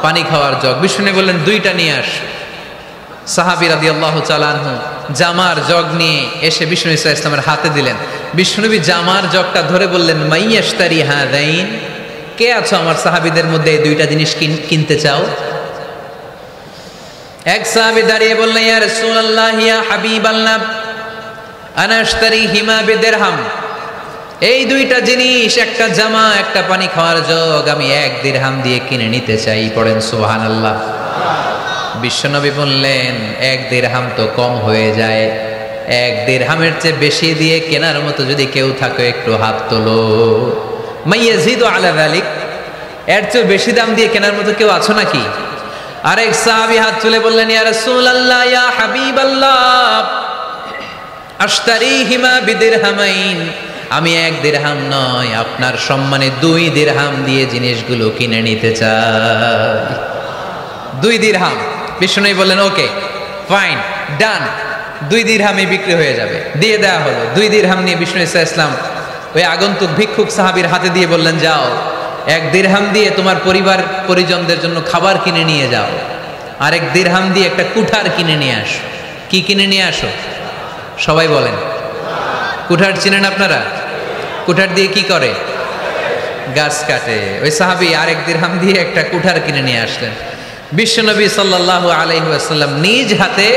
পানি খাওয়ার জগ। বিষ্ণু বললেন, দুইটা নিয়ে আস। সাহাবী রাদিয়াল্লাহু তাআলা আনহু জামার জগ নিয়ে এসে বিষ্ণু ঈসা ইসলামের হাতে দিলেন। বিষ্ণুনবী জামার জগটা ধরে বললেন, মাইয়াশতারি হাদাইন, কে আছো আমার সাহাবীদের মধ্যে এই দুইটা জিনিস কিনতে চাও? এক সাহাবী দাঁড়িয়ে বললেন, ইয়া রাসূলুল্লাহ ইয়া হাবিবাল্লাহ আনা আশতারিহিমা বিদিরহাম। এই দুইটা জিনিস, একটা জামা একটা পানি খাওয়ার জগ, আমি 1 দিরহাম দিয়ে কিনে নিতে চাই। পড়েন সুবহানাল্লাহ। বিশ্বনবী বললেন, 1 দিরহাম তো কম হয়ে যায়, 1 দিরহামের চেয়ে বেশি দিয়ে কেনার মতো যদি কেউ থাকে একটু হাত তোলো। মাইয়াজিদু আলা যালিক, এর চেয়ে বেশি দাম দিয়ে কেনার মতো কেউ আছো নাকি? আরেক সাহাবী হাত তুলে বললেন, ইয়া রাসূলুল্লাহ ইয়া হাবিবাল্লাহ আশতারিহিমা বিদিরহামাইন, আমি 1 দিরহাম নয় আপনার সম্মানে 2 দিরহাম দিয়ে জিনিসগুলো কিনে নিতে চাই। 2 দিরহাম। বিষ্ণু বললেন, ওকে ফাইন, ডান, 2 দিরহামে বিক্রি হয়ে যাবে। দিয়ে দেওয়া হলো। 2 দিরহাম নিয়ে বিষ্ণু ঈসা ইসলাম ওই আগন্তুক ভিক্ষুক সাহাবীর হাতে দিয়ে বললেন, যাও 1 দিরহাম দিয়ে তোমার পরিবার পরিজনদের জন্য খাবার কিনে নিয়ে যাও, আর 1 দিরহাম দিয়ে একটা কুঠার কিনে নিয়ে আসো। কি কিনে নিয়ে আসো? সবাই বলেন। কুঠার চিনেন আপনারা? কুঠার দিয়ে কি করে? গাছ কাটে। ওই সাহাবী আর 1 দিরহাম দিয়ে একটা কুঠার কিনে নিয়ে আসলেন। বিশ্বনবী সাল্লাল্লাহু আলাইহি ওয়াসাল্লাম নিজ হাতে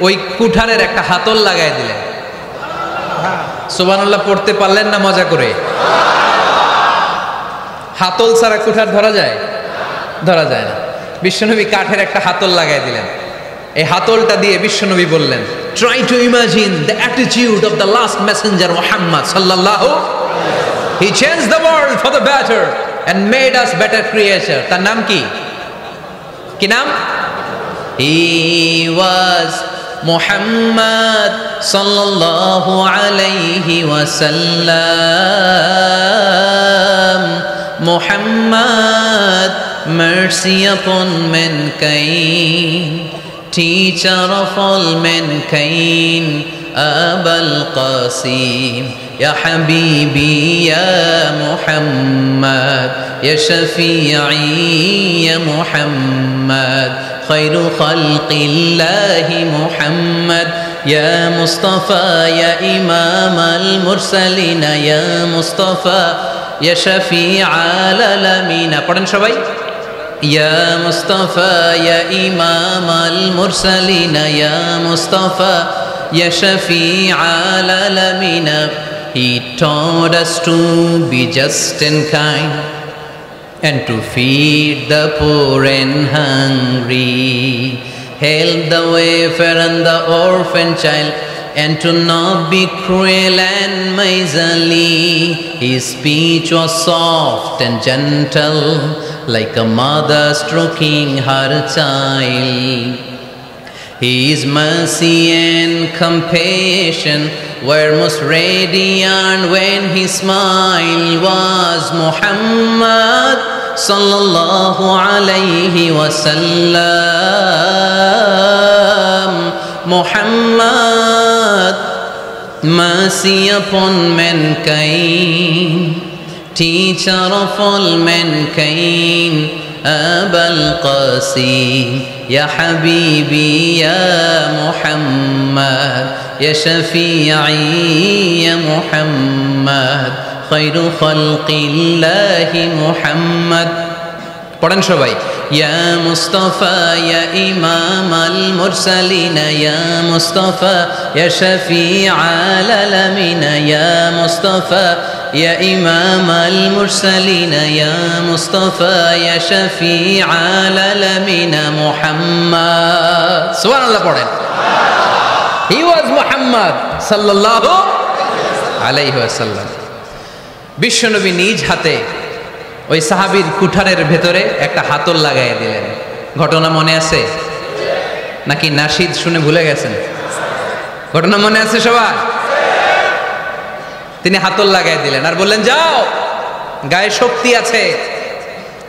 ওই কুঠারের একটা হাতল লাগাই দিলেন। সুবহানাল্লাহ পড়তে পারলেন না মজা করে? হাতল ছাড়া কুঠার ধরা যায়? ধরা যায় না। বিশ্বনবী কাঠের একটা হাতল লাগাই দিলেন। এই হাতলটা দিয়ে বিশ্বনবী বললেন, try to imagine the attitude of the last messenger Muhammad সাল্লাল্লাহু, he changed the world for the better and made us better creature. তার নাম কি? কি নাম? He was Muhammad sallallahu alayhi wasallam. Muhammad, mercy upon mankind, teacher of all mankind, Abul Qasim, Ya Habibi, Ya Muhammad, Ya Shafi'i, Ya Muhammad, Khairu Khalqillahi Muhammad, Ya Mustafa, Ya Imam al-Mursalin, Ya Mustafa, Ya Shafi'al alamin. Padhan shobai. Ya Mustafa, Ya Imam al-Mursalin, Ya Mustafa, Ya Shafi'al alamin. He taught us to be just and kind, and to feed the poor and hungry, help the wafer and the orphan child, and to not be cruel and miserly. His speech was soft and gentle, like a mother stroking her child. His mercy and compassion were most radiant when his smile was Muhammad sallallahu alayhi wasallam. Muhammad, mercy upon mankind, teacher of all mankind, Abul Qasim, Ya Habibi, Ya Muhammad, Ya Shafi'i, Ya Muhammad, Khairu Khalqillahi Muhammad. Padhan shobai. Ya Mustafa, Ya Imam al-Mursalin, Ya Mustafa, Ya Shafi'al alamin, Ya Mustafa, Ya Imam al-Mursalin, Ya Mustafa, Ya Shafi'al alamin, Muhammad. Subhanallah padhen. He was Muhammad sallallahu alayhi wasallam. বিশ্বনবী নিজ হাতে ওই সাহাবীর কুঠারের ভেতরে একটা হাতল লাগাইয়া দিলেন। ঘটনা মনে আছে নাকি নাশিদ শুনে ভুলে গেছেন? ঘটনা মনে আছে সবার? তিনি হাতল লাগাই দিলেন আর বললেন, যাও, গায়ে শক্তি আছে,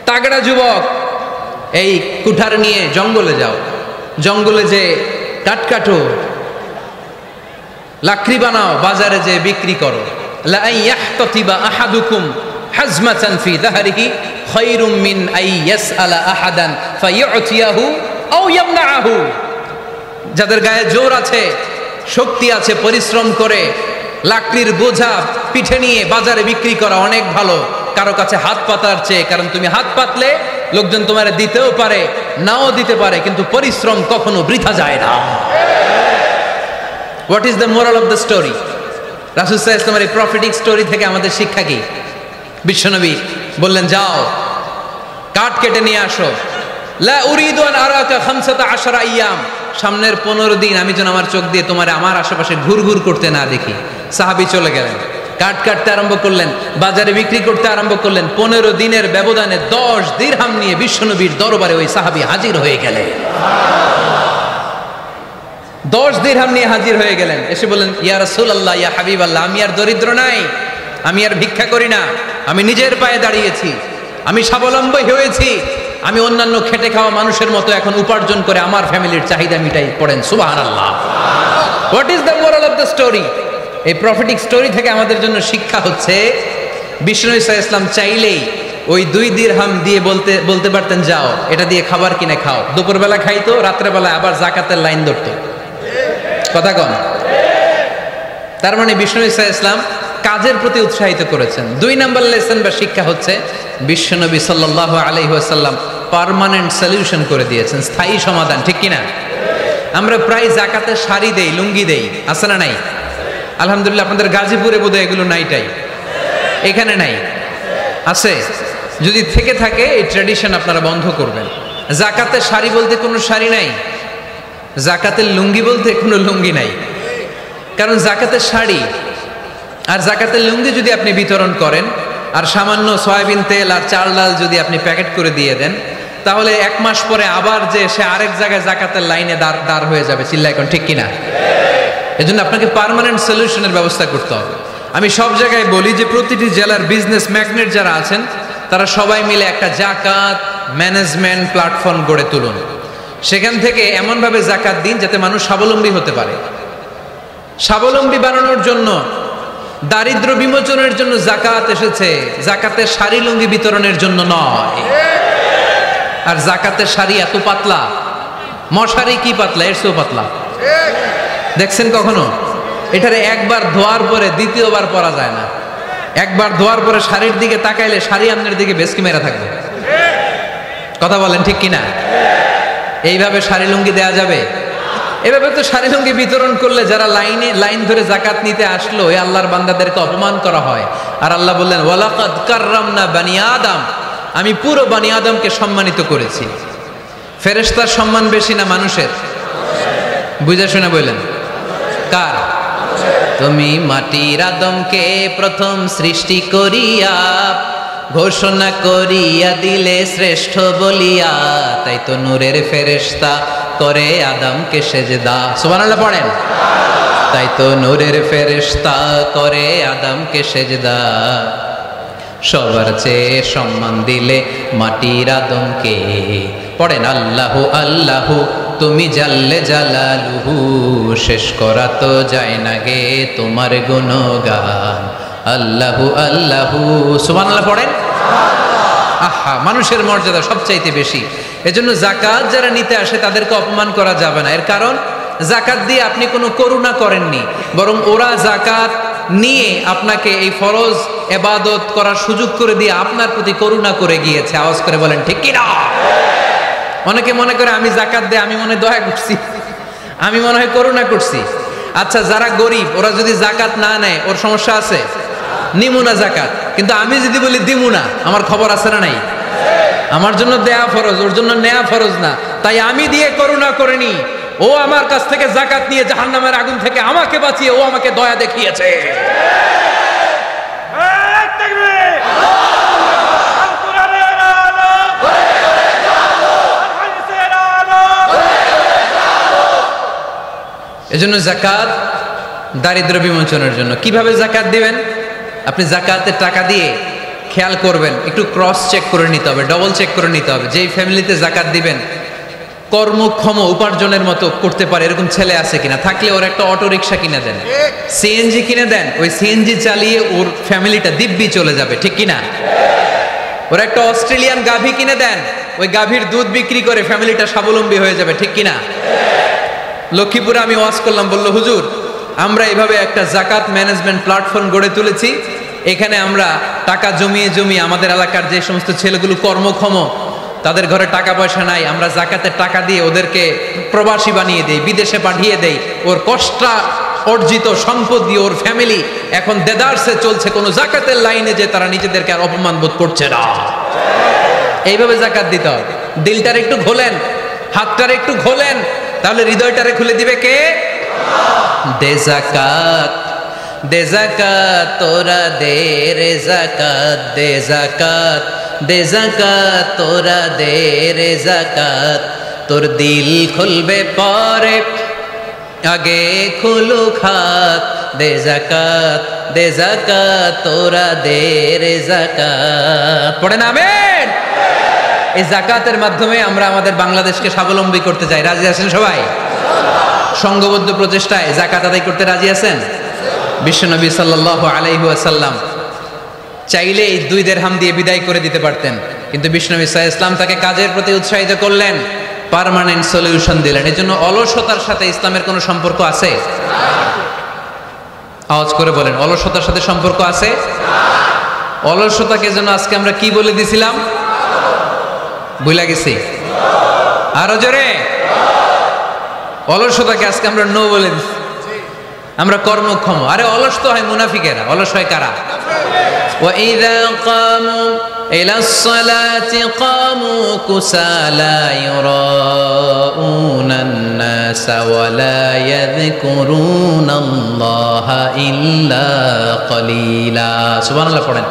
তাগড়া যুবক, এই কুঠার নিয়ে জঙ্গলে যাও, জঙ্গলে যে কাঠ কাটো, লাকড়ি বানাও, বাজারে যে বিক্রি করো। লা ইয়াহতাতিবা আহাদুকুম হাজমাতান ফি যাহরিহি খায়রুম মিন আই ইয়াসআলা আহাদান ফায়ু'তিয়াহু আও ইয়ামনাহু। যাদের গায়ে জোর আছে, শক্তি আছে, পরিশ্রম করে লাকড়ির বোঝা পিঠে নিয়ে বাজারে বিক্রি করা অনেক ভালো কারো কাছে হাত পাতার চেয়ে। কারণ তুমি হাত পাতলে লোকজন তোমারে দিতেও পারে, নাও দিতে পারে, কিন্তু পরিশ্রম কখনো বৃথা যায় না। What is the moral of the story? রাসূল সাল্লাল্লাহু আলাইহি ওয়াসাল্লামের এই প্রফেটিক স্টোরি থেকে আমাদের শিক্ষা কি? বিশ্বনবী বললেন, যাও, কাঠ কেটে নিয়ে আসো। লা উরিদু আন আরাকা 15 আইয়াম, সামনের 15 দিন আমি যেন আমার চোখ দিয়ে তোমার আমার আশেপাশে ঘুরঘুর করতে না দেখি। সাহাবী চলে গেলেন, কাঠ কাটতে আরম্ভ করলেন, বাজারে বিক্রি করতে আরম্ভ করলেন। 15 দিনের ব্যবধানে 10 দিরহাম নিয়ে বিশ্বনবীর দরবারে ওই সাহাবী হাজির হয়ে গেলেন। 10 দিরহাম নিয়ে হাজির হয়ে গেলেন। এসে বললেন, ইয়া রাসূলুল্লাহ, ইয়া হাবিবাল্লাহ, আমি আর দরিদ্র নাই, আমি আর ভিক্ষা করি না, আমি নিজের পায়ে দাঁড়িয়েছি, আমি স্বাবলম্বী হয়েছি, আমি অন্যান্য খেটে খাওয়া মানুষের মতো এখন উপার্জন করে আমার ফ্যামিলির চাহিদা মিটাই। পড়েন সুবহানাল্লাহ। What is the moral of the story? এই প্রফেটিক স্টোরি থেকে আমাদের জন্য শিক্ষা হচ্ছে, বিষ্ণু ইসা ইসলাম চাইলেই ওই 2 দিরহাম দিয়ে বলতে পারতেন, যাও, এটা দিয়ে খাবার কিনে খাও। দুপুরবেলা খাইতো, রাত্রেবেলা আবার জাকাতের লাইন ধরতো। কথা কন। তার মানে বিষ্ণু ইসা ইসলাম কাজের প্রতি উৎসাহিত করেছেন। 2 নম্বর লেসন বা শিক্ষা হচ্ছে, বিশ্বনবী সাল্লাল্লাহু আলাইহি ওয়াসাল্লাম পার্মানেন্ট সলিউশন করে দিয়েছেন, স্থায়ী সমাধান। ঠিক কিনা? আমরা প্রায় জাকাতের শাড়ি দেই, লুঙ্গি দেই, আছে না নাই? আলহামদুলিল্লাহ, আপনাদের গাজীপুরে বোধহয় এগুলো নাইটাই, এখানে নাই, আছে। যদি থেকে থাকে এই ট্র্যাডিশন আপনারা বন্ধ করবেন। জাকাতের শাড়ি বলতে কোনো শাড়ি নাই, জাকাতের লুঙ্গি বলতে কোনো লুঙ্গি নাই, কারণ জাকাতের শাড়ি আর জাকাতের লুঙ্গি যদি আপনি বিতরণ করেন আর সামান্য সয়াবিন তেল আর চাল ডাল যদি আপনি প্যাকেট করে দিয়ে দেন, তাহলে 1 মাস পরে আবার যে সে আরেক জায়গায় জাকাতের লাইনে দাঁড় হয়ে যাবে। চিল্লা এখন ঠিক কিনা? এজন্য আপনাকে পার্মানেন্ট সলিউশনের ব্যবস্থা করতে হবে। আমি সব জায়গায় বলি যে প্রতিটি জেলার বিজনেস ম্যাগনেট যারা আছেন তারা সবাই মিলে একটা জাকাত ম্যানেজমেন্ট প্ল্যাটফর্ম গড়ে তুলুন। সেখান থেকে এমনভাবে জাকাত দিন যাতে মানুষ স্বাবলম্বী হতে পারে। স্বাবলম্বী বানানোর জন্য, দারিদ্র বিমোচনের জন্য জাকাত এসেছে, জাকাতের শাড়ি লুঙ্গি বিতরণের জন্য নয়। আর জাকাতের শাড়ি এত পাতলা, মশারি কি পাতলা, এর চেয়েও পাতলা। দেখছেন কখনো? এটারে একবার ধোয়ার পরে দ্বিতীয়বার পরা যায় না। একবার ধোয়ার পরে শাড়ির দিকে তাকাইলে শাড়ি আপনার দিকে বেশকি মেরা থাকবে। কথা বলেন ঠিক কিনা? এইভাবে শাড়ি লুঙ্গি দেয়া যাবে? এভাবে তো শাড়ি লুঙ্গি বিতরণ করলে যারা লাইন ধরে জাকাত নিতে আসলো এই আল্লাহর বান্দাদেরকে অপমান করা হয়। আর আল্লাহ বললেন ওয়ালাকাদ কাররামনা বানি আদম, আমি পুরো বানি আদমকে সম্মানিত করেছি। ফেরেশতার সম্মান বেশি না মানুষের? বুঝা শুনে বললেন কার? তুমি মাটির আদমকে প্রথম সৃষ্টি করিয়া ঘোষণা করিয়া দিলে শ্রেষ্ঠ বলিয়া, তাই তো নূরের ফেরেশতা করে আদমকে সেজদা। সুবহানাল্লাহ পড়েন। তাই তো নূরের ফেরেশতা করে আদমকে সেজদা, সবার চেয়ে সম্মান দিলে মাটির আদমকে। পড়েন আল্লাহু আল্লাহু তুমি জাল্লে জালালুহু, শেষ করা তো যায় না গে তোমার গুণগান। আল্লাহু আল্লাহু সুবহানাল্লাহ পড়েন। আহা, মানুষের মর্যাদা সবচাইতে বেশি। এজন্য জাকাত যারা নিতে আসে তাদেরকে অপমান করা যাবে না। এর কারণ জাকাত দিয়ে আপনি কোনো করুণা করেননি, বরং ওরা জাকাত নিয়ে আপনাকে এই ফরজ ইবাদত করার সুযোগ করে দিয়ে আপনার প্রতি করুণা করে গিয়েছে। আওয়াজ করে বলেন ঠিক কি না? অনেকে মনে করে আমি জাকাত দিয়ে আমি মনে দয়া করছি, আমি মনে হয় করুণা করছি। আচ্ছা, যারা গরিব ওরা যদি জাকাত না নেয় ওর সমস্যা আছে? নিমুনা জাকাত। কিন্তু আমি যদি বলি দিমুনা, আমার খবর আছে না নাই? আমার জন্য দেয়া ফরজ, ওর জন্য নেয়া ফরজ না। তাই আমি দিয়ে করুণা করিনি, ও আমার কাছ থেকে জাকাত নিয়ে জাহান্নামের আগুন থেকে আমাকে বাঁচিয়ে ও আমাকে দয়া দেখিয়েছে। এজন্য জাকাত দারিদ্র বিমোচনের জন্য। কিভাবে জাকাত দিবেন? আপনি জাকাতের টাকা দিয়ে খেয়াল করবেন, একটু ক্রস চেক করে নিতে হবে, ডবল চেক করে নিতে হবে। যেই ফ্যামিলিতে জাকাত দিবেন কর্মক্ষম উপার্জনের মতো করতে পারে এরকম ছেলে আছে কিনা, থাকলে ওর একটা অটো রিক্সা কিনে দেন, সিএনজি কিনে দেন। ওই সিএনজি চালিয়ে ওর ফ্যামিলিটা দিব্যি চলে যাবে, ঠিক কিনা? ওর একটা অস্ট্রেলিয়ান গাভী কিনে দেন, ওই গাভীর দুধ বিক্রি করে ফ্যামিলিটা স্বাবলম্বী হয়ে যাবে, ঠিক কিনা? লক্ষ্মীপুরে আমি ওয়াজ করলাম, বলল হুজুর আমরা এইভাবে একটা জাকাত ম্যানেজমেন্ট প্ল্যাটফর্ম গড়ে তুলেছি, এখানে আমরা টাকা জমিয়ে জমিয়ে আমাদের এলাকার যে সমস্ত ছেলেগুলো কর্মক্ষম তাদের ঘরে টাকা পয়সা নাই, আমরা জাকাতের টাকা দিয়ে ওদেরকে প্রবাসী বানিয়ে দেই, বিদেশে পাঠিয়ে দেই। ওর কষ্ট অর্জিত সম্পদ দিয়ে ওর ফ্যামিলি এখন দেদারসে চলছে, কোনো জাকাতের লাইনে যে তারা নিজেদেরকে আর অপমান বোধ করছে না। এইভাবে জাকাত দিতে হবে। দিলটার একটু খোলেন, হাতটার একটু খোলেন, তাহলে হৃদয়টারে খুলে দিবে কে? দে জাকাত, দে জাকাত তোরা দে রে জাকাত, দে জাকাত, দে জাকাত তোরা দে রে জাকাত। তোর দিল খুলবে পরে, আগে খুলু খাত। দে জাকাত, দে জাকাত তোরা দে রে জাকাত। পড়েন আমিন। এই জাকাতের মাধ্যমে আমরা আমাদের বাংলাদেশকে স্বাবলম্বী করতে চাই। রাজি আছেন সবাই? সংঘবদ্ধ প্রচেষ্টায় জাকাত আদায় করতে রাজি আছেন? বিশ্বনবী সাল্লাল্লাহু আলাইহি ওয়াসাল্লাম চাইলে এই 2 দিরহাম দিয়ে বিদায় করে দিতে পারতেন, কিন্তু বিশ্বনবী সাল্লাল্লাহু আলাইহি ওয়াসাল্লাম তাকে কাজের প্রতি উৎসাহিত করলেন, পার্মানেন্ট সলিউশন দিলেন। এজন্য অলসতার সাথে ইসলামের কোনো সম্পর্ক আছে? আওয়াজ করে বলেন, অলসতার সাথে সম্পর্ক আছে? অলসতাকে যেন আজকে আমরা কি বলে দিছিলাম? ভুলে গেছি? আরো জোরে। অলসতাকে আজকে আমরা নো বলে দিচ্ছি। আমরা কর্মক্ষম। আরে অলস তো হয় মুনাফিকেরা, অলস হয় কারা? وَإِذَا قَامُوا إِلَى الصَّلَاةِ قَامُوا كُسَالَى يُرَاءُونَ النَّاسَ وَلَا يَذْكُرُونَ اللَّهَ إِلَّا قَلِيلًا। সুবহানাল্লাহ পড়েন।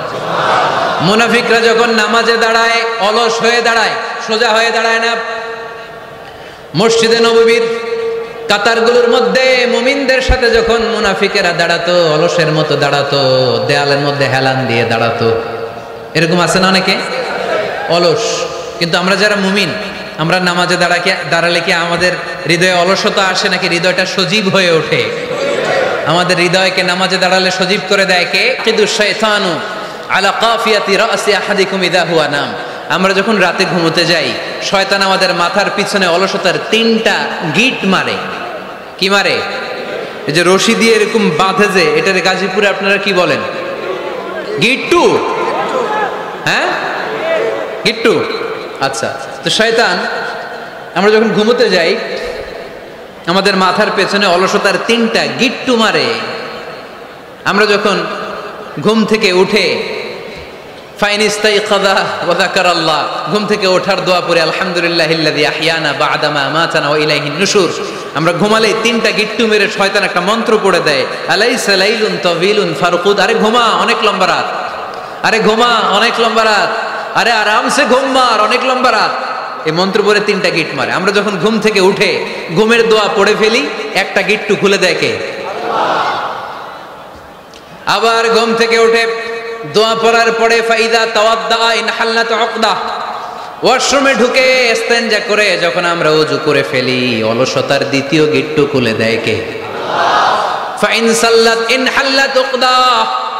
মুনাফিকরা যখন নামাজে দাঁড়ায় অলস হয়ে দাঁড়ায়, সোজা হয়ে দাঁড়ায় না। মসজিদে নববীর কাতারগুলোর মধ্যে মুমিনদের সাথে যখন মুনাফিকেরা দাঁড়াতো, অলসের মতো দাঁড়াতো, দেয়ালের মধ্যে হেলান দিয়ে দাঁড়াতো। এরকম আছে না অনেকে অলস? কিন্তু আমরা যারা মুমিন, আমরা নামাজে দাঁড়ালে কি আমাদের হৃদয়ে অলসতা আসে নাকি হৃদয়টা সজীব হয়ে ওঠে? আমাদের হৃদয়কে নামাজে দাঁড়ালে সজীব করে দেয় কে? কিদু শাইতানু আলা কাফিয়াতি রাসি আহাদিকুম ইযা হুয়া নাম। আমরা যখন রাতে ঘুমোতে যাই, শয়তান আমাদের মাথার পিছনে অলসতার 3টা গিট মারে। কি মারে? এই যে রশি দিয়ে এরকম বাঁধে, যে এটার গাজীপুরে আপনারা কি বলেন? গিট্টু। হ্যাঁ, গিট্টু। আচ্ছা, তো শয়তান আমরা যখন ঘুমোতে যাই আমাদের মাথার পেছনে অলসতার 3টা গিট্টু মারে। আমরা যখন ঘুম থেকে উঠে ঘুম থেকে ওঠার দোয়া পড়ে আলহামদুলিল্লাহিল্লাযী আহইয়ানা বা'দা মা আমাতানা ওয়া ইলাইহিন নুশুর, আমরা ঘুমালে 3টা গিট্টু মেরে শয়তান একটা মন্ত্র পড়ে দেয়, আলাইসা লাইলুন তাওয়িলুন ফারকুদ। আরে ঘুমা, অনেক লম্বা রাত। আরে ঘুমা, অনেক লম্বা রাত। আরে আরামসে ঘুম মার, অনেক লম্বা রাত। এই মন্ত্র পড়ে 3টা গিট মারে। আমরা যখন ঘুম থেকে উঠে ঘুমের দোয়া পড়ে ফেলি, একটা গিট্টু খুলে দেয় কে? আবার ঘুম থেকে উঠে দোয়া পড়ার পরে ফাইদা তাওয়াদ্দা ইনহাল্লাত উকদা, ওয়াশরুমে ঢুকে ইস্তেনজা করে যখন আমরা ওযু করে ফেলি, অলসতার 2য় গিট্টু খুলে দেয় কে? ফাইন সাল্লাত ইনহাল্লাত উকদা,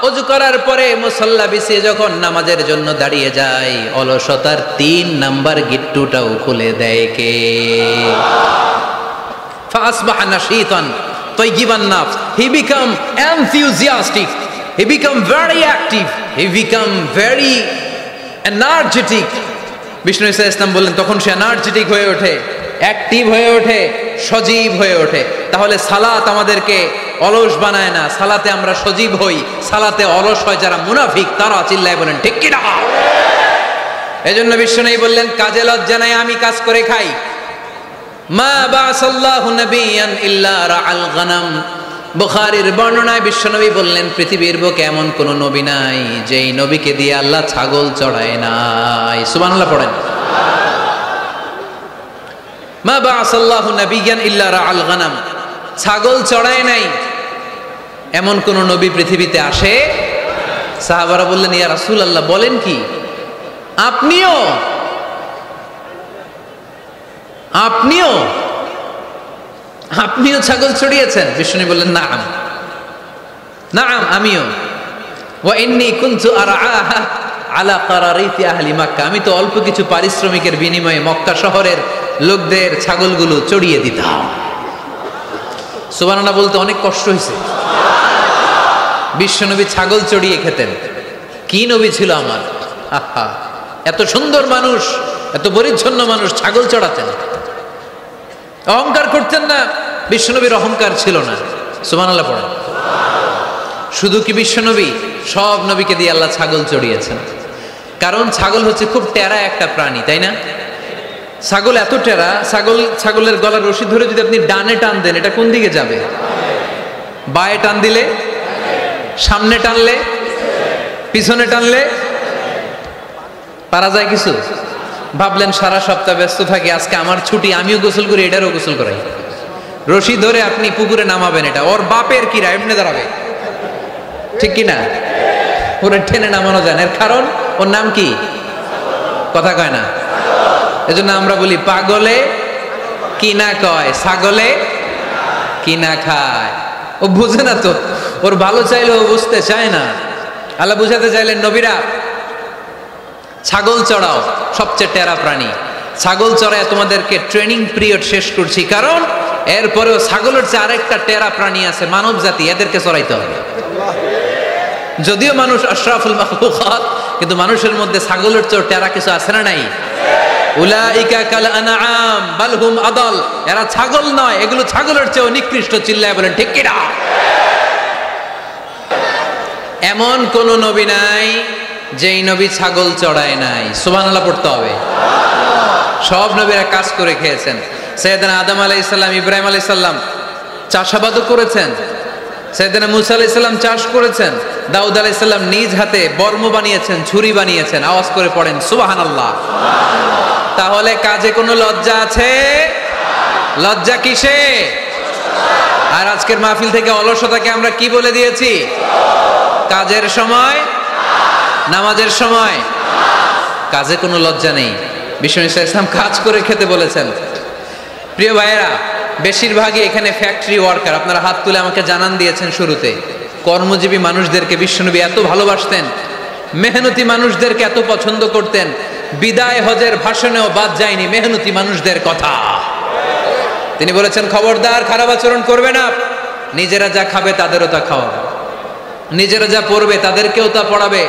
ওযু করার পরে মুসাল্লা বিছিয়ে যখন নামাজের জন্য দাঁড়িয়ে যায়, অলসতার 3 নাম্বার গিট্টুটাও খুলে দেয় কে? ফাসবাহা নাশীতান তাইয়িবান নাফস, he became enthusiastic, he become very active, he become very energetic। Vishnu Isa Islam বললেন তখন সে এনার্জেটিক হয়ে ওঠে, অ্যাক্টিভ হয়ে ওঠে, সজীব হয়ে ওঠে। তাহলে সালাত আমাদেরকে অলস বানায় না, সালাতে আমরা সজীব হই। সালাতে অলস হয় যারা মুনাফিক, তারা চিল্লায় বলেন ঠিক কি না? এজন্য বিষ্ণু বললেন কাজে লজ্জা নাই, আমি কাজ করে খাই। মা বাসাল্লাহু নাবিয়ান ইল্লা রাআল গানাম। বুখারীর বর্ণনায় বিশ্বনবী বললেন পৃথিবীর বুকে এমন কোন নবী নাই যেই নবীকে দিয়ে আল্লাহ ছাগল চড়ায় নাই। সুবহানাল্লাহ পড়েন। মা বাসাল্লাহু নাবিয়ান ইল্লা রাআল গানাম, ছাগল চড়ায় নাই এমন কোন নবী পৃথিবীতে আসে? সাহাবারা বললেন ইয়া রাসূলুল্লাহ, বলেন কি? আপনিও আপনিও আপনিও ছাগল চড়িয়েছেন? বিষ্ণু বললেন নাআম, নাআম আমিও। ওয়া ইন্নী কুনতু আরআহা আলা কারারিতি আহলি মক্কা, আমি তো অল্প কিছু পারিশ্রমিকের বিনিময়ে মক্কা শহরের লোকদের ছাগলগুলো চড়িয়ে দিতাম। সুবহানাল্লাহ বলতে অনেক কষ্ট হয়েছে। বিশ্বনবী ছাগল চড়িয়ে খেতেন। কি নবী ছিল আমার! আহা, এত সুন্দর মানুষ, এত পরিচ্ছন্ন মানুষ, ছাগল চড়াতেন। অহংকার করতেন না, বিশ্বনবীর অহংকার ছিল না। সুবহানাল্লাহ পড়েন। শুধু কি বিশ্বনবী, সব নবীকে দিয়ে আল্লাহ ছাগল চড়িয়েছেন। কারণ ছাগল হচ্ছে খুব টেরা একটা প্রাণী, তাই না? ছাগল এত টেরা, ছাগলের গলার রশি ধরে যদি আপনি ডানে টান দেন, এটা কোন দিকে যাবে? বায়ে টান দিলে, সামনে টানলে, পিছনে টানলে পারা যায় কিছু? ভাবলেন সারা সপ্তাহ ব্যস্ত থাকি, আজকে আমার ছুটি, আমিও গোসল করি, এটারও গোসল করাই। রশি ধরে আপনি পুকুরে নামাবেন, এটা ওর বাপের কিরা এমনি দাঁড়াবে, ঠিক কিনা? ওরে টেনে নামানো যায় না। এর কারণ ওর নাম কি? কথা কয় না। এজন্য আমরা বলি পাগলে কিনা কয়, ছাগলে কিনা খায়। ও বুঝে না তো, ওর ভালো চাইলেও বুঝতে চায় না। আল্লাহ বুঝাতে চাইলেন নবীরা ছাগল চড়াও, সবচেয়ে টেরা প্রাণী। ছাগল চড়ায় তোমাদেরকে ট্রেনিং পিরিয়ড শেষ করছি, কারণ এরপরেও ছাগলের চেয়ে আরেকটা টেরা প্রাণী আছে মানব জাতি, এদেরকে চড়াইতে হবে। যদিও মানুষ আশরাফুল মাখলুকাত, কিন্তু মানুষের মধ্যে ছাগলের চেয়ে টেরা কিছু আছে না নাই? উলাইকা কাল আনআম বাল হুম আদাল, এরা ছাগল নয়, এগুলো ছাগলের চেয়েও নিকৃষ্ট। চিল্লায় বলেন ঠিক কি না? এমন কোন নবী নাই যেই নবী ছাগল চড়ায় নাই। সুবহানাল্লাহ পড়তে হবে। সব নবীরা কাজ করে খেয়েছেন। সাইয়েদনা আদম আলাইহিস সালাম, ইব্রাহিম আলাইহিস সালাম চাষাবাদও করেছেন। সাইয়েদনা মুসা আলাইহিস সালাম চাষ করেছেন। দাউদ আলাইহিস সালাম নিজ হাতে বর্ম বানিয়েছেন, ছুরি বানিয়েছেন। আওয়াজ করে পড়েন সুবহানাল্লাহ। তাহলে কাজে কোনো লজ্জা আছে? লজ্জা কিসে? আর আজকের মাহফিল থেকে অলসতাকে আমরা কি বলে দিয়েছি? কাজের সময়, নামাজের সময় কাজে কোনো লজ্জা নেই। বিশ্বনবী সাল্লাল্লাহু আলাইহি ওয়াসাল্লাম কাজ করে খেতে বলেছেন। প্রিয় ভাইয়েরা, বেশিরভাগই এখানে ফ্যাক্টরি ওয়ার্কার। আপনারা হাত তুলে আমাকে জানান দিয়েছেন শুরুতে। কর্মজীবী মানুষদেরকে বিশ্বনবী এত ভালোবাসতেন, মেহনতি মানুষদেরকে এত পছন্দ করতেন। বিদায় হজের ভাষণেও বাদ যায়নি মেহনতি মানুষদের কথা। তিনি বলেছেন, খবরদার খারাপ আচরণ করবে না। নিজেরা যা খাবে তাদেরও তা খাওয়াবে, নিজেরা যা পড়বে তাদেরকেও তা পড়াবে।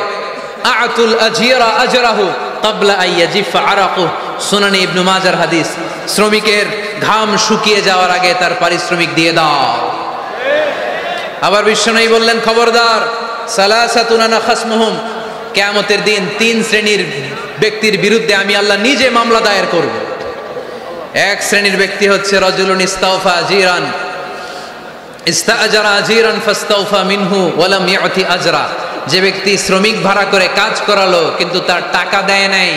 আতুল আজিরা আজরাহু ক্বাবলা আইয়াজিফা আরাকু, সুনানি ইবনে মাজার হাদিস। শ্রমিকের ঘাম শুকিয়ে যাওয়ার আগে তার পারিশ্রমিক দিয়ে দাও। আবার বিশ্বনবী বললেন, খবরদার সালাসাতুন আনা খাসমুহুম, কিয়ামতের দিন 3 শ্রেণীর ব্যক্তির বিরুদ্ধে আমি আল্লাহ নিজে মামলা দায়ের করব। এক শ্রেণীর ব্যক্তি হচ্ছে রাজুলুন ইস্তাওফা আজিরান, ইস্তাআজারা আজিরান ফাস্তাওফা মিনহু ওয়া লাম ইউতি আজরা। যে ব্যক্তি শ্রমিক ভাড়া করে কাজ করালো কিন্তু তার টাকা দেয় নাই,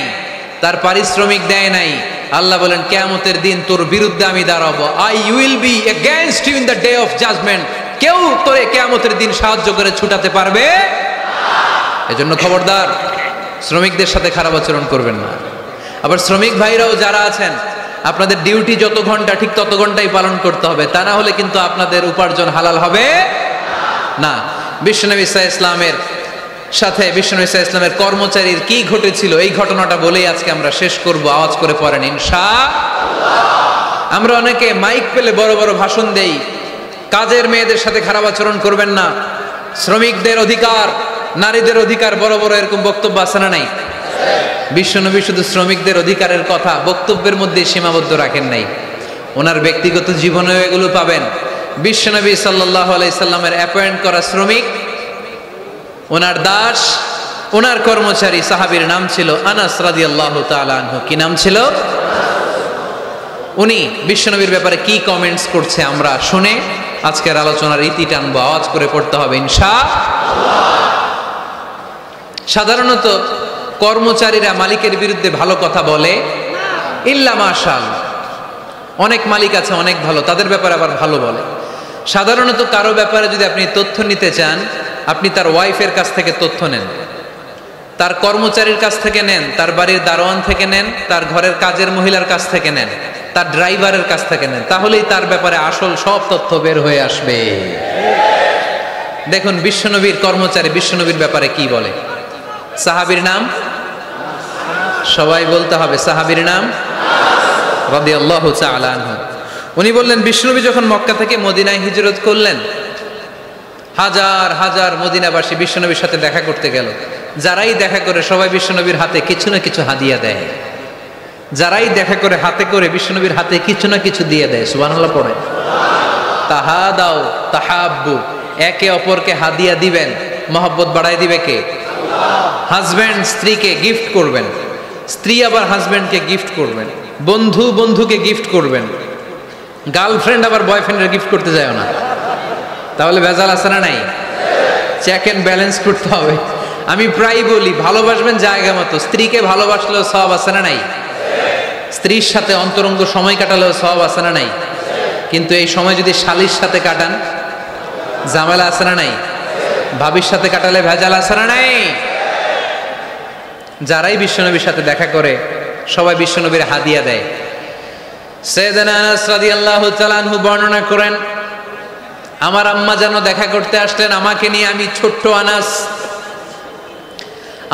তার পারিশ্রমিক দেয় নাই, আল্লাহ বলেন কিয়ামতের দিন তোর বিরুদ্ধে আমি দাঁড়াবো। I will be against you in the day of judgment. কেউ তোরে কিয়ামতের দিন সাহায্য করে ছুটাতে পারবে না। এজন্য খবরদার শ্রমিকদের সাথে খারাপ আচরণ করবেন না। আবার শ্রমিক ভাইরাও যারা আছেন, আপনাদের ডিউটি যত ঘন্টা ঠিক তত ঘন্টাই পালন করতে হবে, তা না হলে কিন্তু আপনাদের উপার্জন হালাল হবে না। বিশ্বনবী সাল্লাল্লাহু আলাইহি ওয়াসাল্লামের সাথে বিশ্বনবী সাল্লাল্লাহু আলাইহি ওয়াসাল্লামের কর্মচারীর কি ঘটেছিল এই ঘটনাটা বলেই আজকে আমরা শেষ করব। আওয়াজ করে পড়েন ইনশাআল্লাহ। আমরা অনেকে মাইক পেলে বড় বড় ভাষণ দেই, কাজের মেয়েদের সাথে খারাপ আচরণ করবেন না, শ্রমিকদের অধিকার, নারীদের অধিকার, বড় বড় এরকম বক্তব্য আছে না নাই? বিশ্বনবী শুধু শ্রমিকদের অধিকারের কথা বক্তব্যের মধ্যে সীমাবদ্ধ রাখেন নাই, ওনার ব্যক্তিগত জীবনেও এগুলো পাবেন। বিশ্বনবী সাল্লাল্লাহু আলাইহি সাল্লামের অ্যাপয়েন্ট করা শ্রমিক, ওনার দাস, ওনার কর্মচারী সাহাবীর নাম ছিল আনাস রাদিয়াল্লাহু তাআলা আনহু। কি নাম ছিল? উনি বিশ্বনবীর ব্যাপারে কি কমেন্টস করছে আমরা শুনে আজকের আলোচনার ইতি টানবো। আওয়াজ করে পড়তে হবে ইনশাআল্লাহ। সাধারণত কর্মচারীরা মালিকের বিরুদ্ধে ভালো কথা বলে ইল্লা মাশাআল্লাহ। অনেক মালিক আছে অনেক ভালো, তাদের ব্যাপারে আবার ভালো বলে। সাধারণত কারো ব্যাপারে যদি আপনি তথ্য নিতে চান, আপনি তার ওয়াইফের কাছ থেকে তথ্য নেন, তার কর্মচারীর কাছ থেকে নেন, তার বাড়ির দারোয়ান থেকে নেন, তার ঘরের কাজের মহিলার কাছ থেকে নেন, তার ড্রাইভারের কাছ থেকে নেন, তাহলেই তার ব্যাপারে আসল সব তথ্য বের হয়ে আসবে। দেখুন বিশ্বনবীর কর্মচারী বিশ্বনবীর ব্যাপারে কি বলে। সাহাবীর নাম সবাই বলতে হবে, সাহাবীর নাম রাদিয়াল্লাহু তাআলা আনহু। উনি বললেন, বিশ্বনবী যখন মক্কা থেকে মদিনায় হিজরত করলেন, হাজার হাজার মদিনাবাসী বিশ্বনবীর সাথে দেখা করতে গেল। যারাই দেখা করে সবাই বিশ্বনবীর হাতে কিছু না কিছু হাদিয়া দেয়। যারাই দেখা করে হাতে করে বিশ্বনবীর হাতে কিছু না কিছু দিয়ে দেয়। সুবহানাল্লাহ পড়ে। তাহাদাও তাহাব্বু, একে অপরকে হাদিয়া দিবেন, মহব্বত বাড়াই দিবে কে? হাজব্যান্ড স্ত্রীকে গিফট করবেন, স্ত্রী আবার হাজব্যান্ডকে গিফট করবেন, বন্ধু বন্ধুকে গিফট করবেন, গার্লফ্রেন্ড আবার বয়ফ্রেন্ডের গিফট করতে যায় না, তাহলে ভেজাল আছে না নাই? চেক এন্ড ব্যালেন্স করতে হবে। আমি প্রায় বলি, ভালোবাসবেন জায়গা মতো। স্ত্রীকে ভালোবাসলেও সওয়াব আছে না নাই? স্ত্রীর সাথে অন্তরঙ্গ সময় কাটালেও সওয়াব আছে না নাই? কিন্তু এই সময় যদি শালীর সাথে কাটান, ঝামেলা আছে না নাই? ভাবির সাথে কাটালে ভেজাল আছে না নাই? যারাই বিশ্বনবীর সাথে দেখা করে সবাই বিশ্বনবীর হাদিয়া দেয়। সাইয়েদনা আনাস রাদিয়াল্লাহু তাআলা আনহু বর্ণনা করেন, আমার আম্মা যেন দেখা করতে আসলেন আমাকে নিয়ে, আমি ছোট্ট আনাস।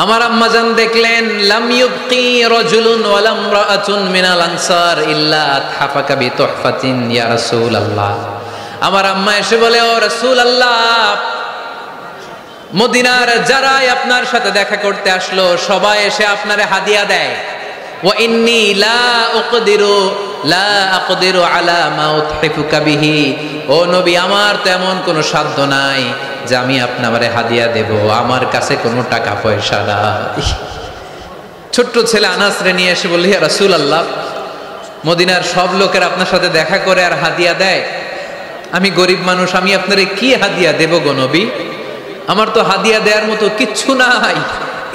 আমার আম্মা জান দেখলেন, লাম ইউবকি রাজুলুন ওয়ালা ইমরাআতুন মিনাল আনসার ইল্লা আতহাফাকা বিতুহফাতিন ইয়া রাসূলুল্লাহ। আমার আম্মা এসে বলে, ও রাসূলুল্লাহ, মদিনার যারাই আপনার সাথে দেখা করতে আসলো সবাই এসে আপনারে হাদিয়া দেয়, ওয়া ইন্নী লা আকদিরু আলা মা উতহিফুকা বিহি, ও নবী আমার তেমন কোনো সাধ্য নাই যে আমি আপনারে হাদিয়া দেব, আমার কাছে কোনো টাকা পয়সা নাই। ছোট্ট ছেলে আনাস রে নিয়ে এসে বলল, ইয়া রাসূলুল্লাহ, মদিনার সব লোকের আপনার সাথে দেখা করে আর হাদিয়া দেয়, আমি গরিব মানুষ, আমি আপনারে কি হাদিয়া দেব গো নবী? আমার তো হাদিয়া দেওয়ার মতো কিচ্ছু নাই,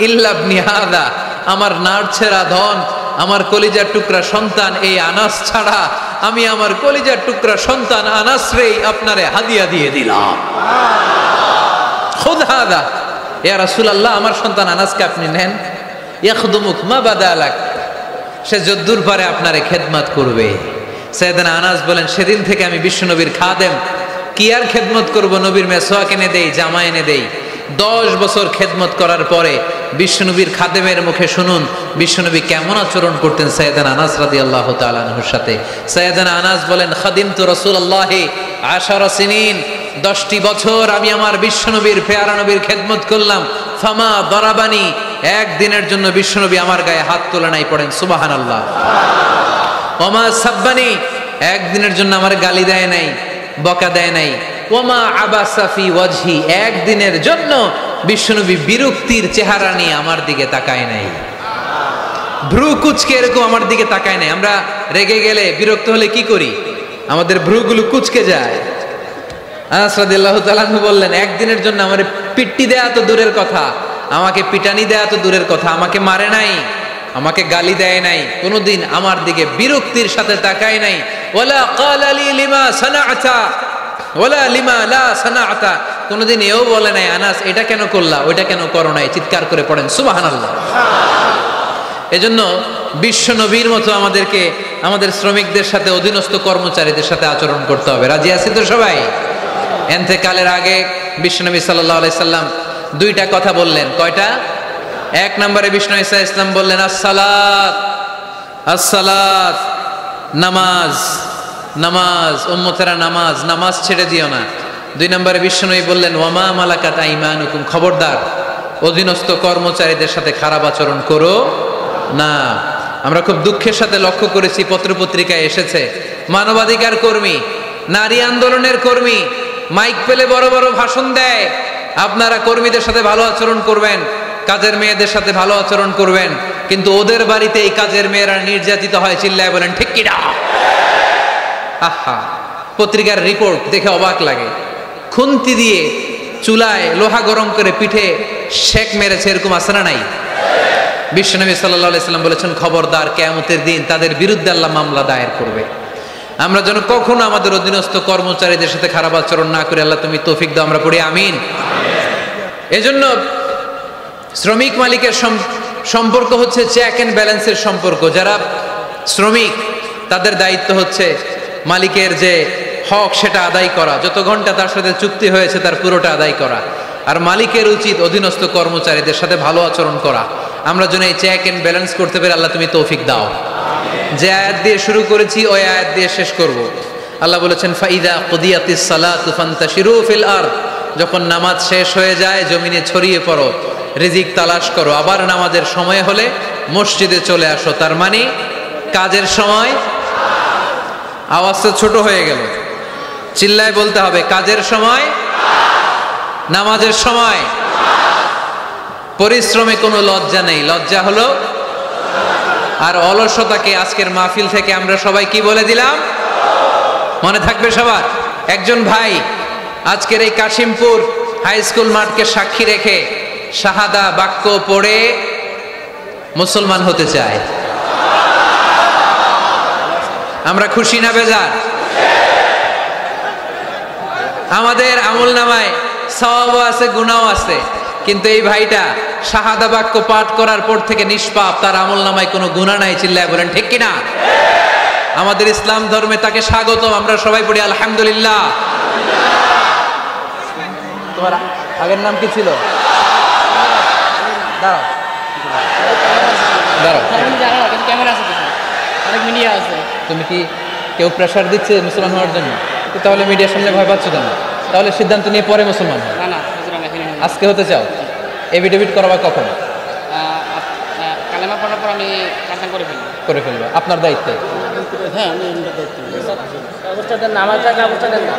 ইল্লা ইবনি হাদা, আমার নাড়ছেরা ধন, আমার কলিজার টুকরা সন্তান এই আনাস ছাড়া আমি আমার কলিজার টুকরা সন্তান আনাস রেই আপনারে হাদিয়া দিয়ে দিলাম। খুদ হাদা ইয়া রাসূলুল্লাহ, আমার সন্তান আনাসকে আপনি নেন, ইয়াখদুমুক মা বাদালাক, সে যদ্দুর পারে আপনারে খেদমত করবে। সাইয়েদনা আনাস বলেন, সেদিন থেকে আমি বিশ্বনবীর খাদেম, কি আর খেদমত করব, নবীর মেসওয়াক এনে দেই, জামা এনে দেই। 10 বছর খেদমত করার পরে বিশ্বনবীর খাদেমের মুখে শুনুন বিশ্বনবী কেমন আচরণ করতেন সাইয়েদনা আনাস রাদিয়াল্লাহু তাআলা আনহুর সাথে। সাইয়েদনা আনাস বলেন, খাদিমতু রাসূলুল্লাহি 10 সিনিন, 10টি বছর আমি আমার বিশ্বনবীর পেয়ারা নবীর খেদমত করলাম। ফামা দারাবানি, একদিনের জন্য বিশ্বনবী আমার গায়ে হাত তোলে নাই, পড়েন সুবহানাল্লাহ। ওমা সাব্বানি, একদিনের জন্য আমার গালি দেয় নাই, বকা দেয় নাই। ওমা আবাসা ফি ওয়াজহি, একদিনের জন্য বিশ্বনবী বিরক্তির চেহারা নিয়ে আমার দিকে তাকায় নাই, ভ্রু কুচকে এরকম আমার দিকে তাকায় নাই। আমরা রেগে গেলে, বিরক্ত হলে কি করি? আমাদের ভ্রুগুলো কুচকে যায়। আনাস রাদিয়াল্লাহু তাআলা আনহু বললেন, একদিনের জন্য আমারে পিট্টি দেয়া তো দূরের কথা, আমাকে পিটানি দেয়া তো দূরের কথা, আমাকে মারে নাই, আমাকে গালি দেয় নাই, কোনোদিন আমার দিকে বিরক্তির সাথে তাকায় নাই। ওয়ালা ক্বালা লি লিমা সানাআতা ওয়ালা লিমা লা সানাআতা, কোনোদিন এও বলে নাই আনাস এটা কেন করলা, ওইটা কেন করো নাই। চিৎকার করে পড়েন সুবহানাল্লাহ। এজন্য বিশ্ব নবীর মতো আমাদেরকে আমাদের শ্রমিকদের সাথে, অধীনস্থ কর্মচারীদের সাথে আচরণ করতে হবে। রাজি আছি তো সবাই? এন্তেকালের আগে বিশ্বনবী সাল্লাল্লাহু আলাইহি সাল্লাম 2টা কথা বললেন। কয়টা? 1 নম্বরে বিষ্ণু ঈসা ইসলাম বললেন আসসালাত, আসসালাত, নামাজ, নামাজ, উম্মতেরা নামাজ, নামাজ ছেড়ে দিও না। 2 নম্বরে বিশ্বনবী বললেন ওয়ামা মালাকাত আইমানুকুম, খবরদার অধীনস্থ কর্মচারীদের সাথে খারাপ আচরণ করো না। আমরা খুব দুঃখের সাথে লক্ষ্য করেছি, পত্রপত্রিকায় এসেছে, মানবাধিকার কর্মী, নারী আন্দোলনের কর্মী মাইক পেলে বড় বড় ভাষণ দেয়, আপনারা কর্মীদের সাথে ভালো আচরণ করবেন, কাজের মেয়েদের সাথে ভালো আচরণ করবেন, কিন্তু ওদের বাড়িতে এই কাজের মেয়েরা নির্যাতিত হয়, চিল্লায় বলেন ঠিক কিনা? আহা, পত্রিকার রিপোর্ট দেখে অবাক লাগে। খুন্তি দিয়ে চুলায় লোহা গরম করে পিঠে শেক মেরেছে, এরকম আছে না নাই? বিশ্বনবী সাল্লাল্লাহু আলাইহি সাল্লাম বলেছেন খবরদার, কিয়ামতের দিন তাদের বিরুদ্ধে আল্লাহ মামলা দায়ের করবে। আমরা যেন কখনো আমাদের অধীনস্থ কর্মচারীদের সাথে খারাপ আচরণ না করি। আল্লাহ তুমি তৌফিক দাও, আমরা পড়ি আমিন। এজন্য শ্রমিক মালিকের সম্পর্ক হচ্ছে চেক এন্ড ব্যালেন্সের সম্পর্ক। যারা শ্রমিক তাদের দায়িত্ব হচ্ছে মালিকের যে হক সেটা আদায় করা, যত ঘন্টা তার সাথে চুক্তি হয়েছে তার পুরোটা আদায় করা। আর মালিকের উচিত অধীনস্থ কর্মচারীদের সাথে ভালো আচরণ করা। আমরা যেন এই চেক এন্ড ব্যালেন্স করতে পারি, আল্লাহ তুমি তৌফিক দাও। যে আয়াত দিয়ে শুরু করেছি ওই আয়াত দিয়ে শেষ করব। আল্লাহ বলেছেন ফাইদা কুদিয়াতিস সালাতু ফান্তাশিরু ফিল আরদ, যখন নামাজ শেষ হয়ে যায় জমিনে ছড়িয়ে পড়ো, রিজিক তালাশ করো। আবার নামাজের সময় হলে মসজিদে চলে আসো। তার মানে কাজের সময়, আওয়াজটা ছোট হয়ে গেল, চিল্লায় বলতে হবে, কাজের সময়, নামাজের সময়। পরিশ্রমে কোনো লজ্জা নেই, লজ্জা হলো আর অলসতাকে আজকের মাহফিল থেকে আমরা সবাই কি বলে দিলাম, মনে থাকবে সবার। একজন ভাই আজকের এই কাশিমপুর হাই স্কুল মাঠকে সাক্ষী রেখে শাহাদা বাক্য পড়ে মুসলমান হতে চায়। আমরা খুশি না বেজার? আমাদের আমলনামায় সওয়াবও আছে, গুনাহও আছে, কিন্তু এই ভাইটা শাহাদা বাক্য পাঠ করার পর থেকে নিষ্পাপ, তার আমলনামায় কোনো গুনাহ নাই। চিল্লায় বলেন ঠিক কিনা? আমাদের ইসলাম ধর্মে তাকে স্বাগত, আমরা সবাই পড়ি আলহামদুলিল্লাহ। তোমার আগের নাম কি ছিল? দাঁড়াও দাঁড়াও, তুমি কি কেউ প্রেশার দিচ্ছে মুসলমান হওয়ার জন্য? তাহলে মিডিয়ার সামনে ভয় পাচ্ছ কেন? তাহলে সিদ্ধান্ত নিয়ে পরে মুসলমান হয়। আজকে হতে চাও? এভিডেভিট করাবা কখন? কালেমা পড়ার পর আমি করে ফেলবে আপনার দায়িত্বে। হ্যাঁ আমি এমনিটা দায়িত্ব নিই। কাগজটা দেন না, আমার কাগজটা দেন না।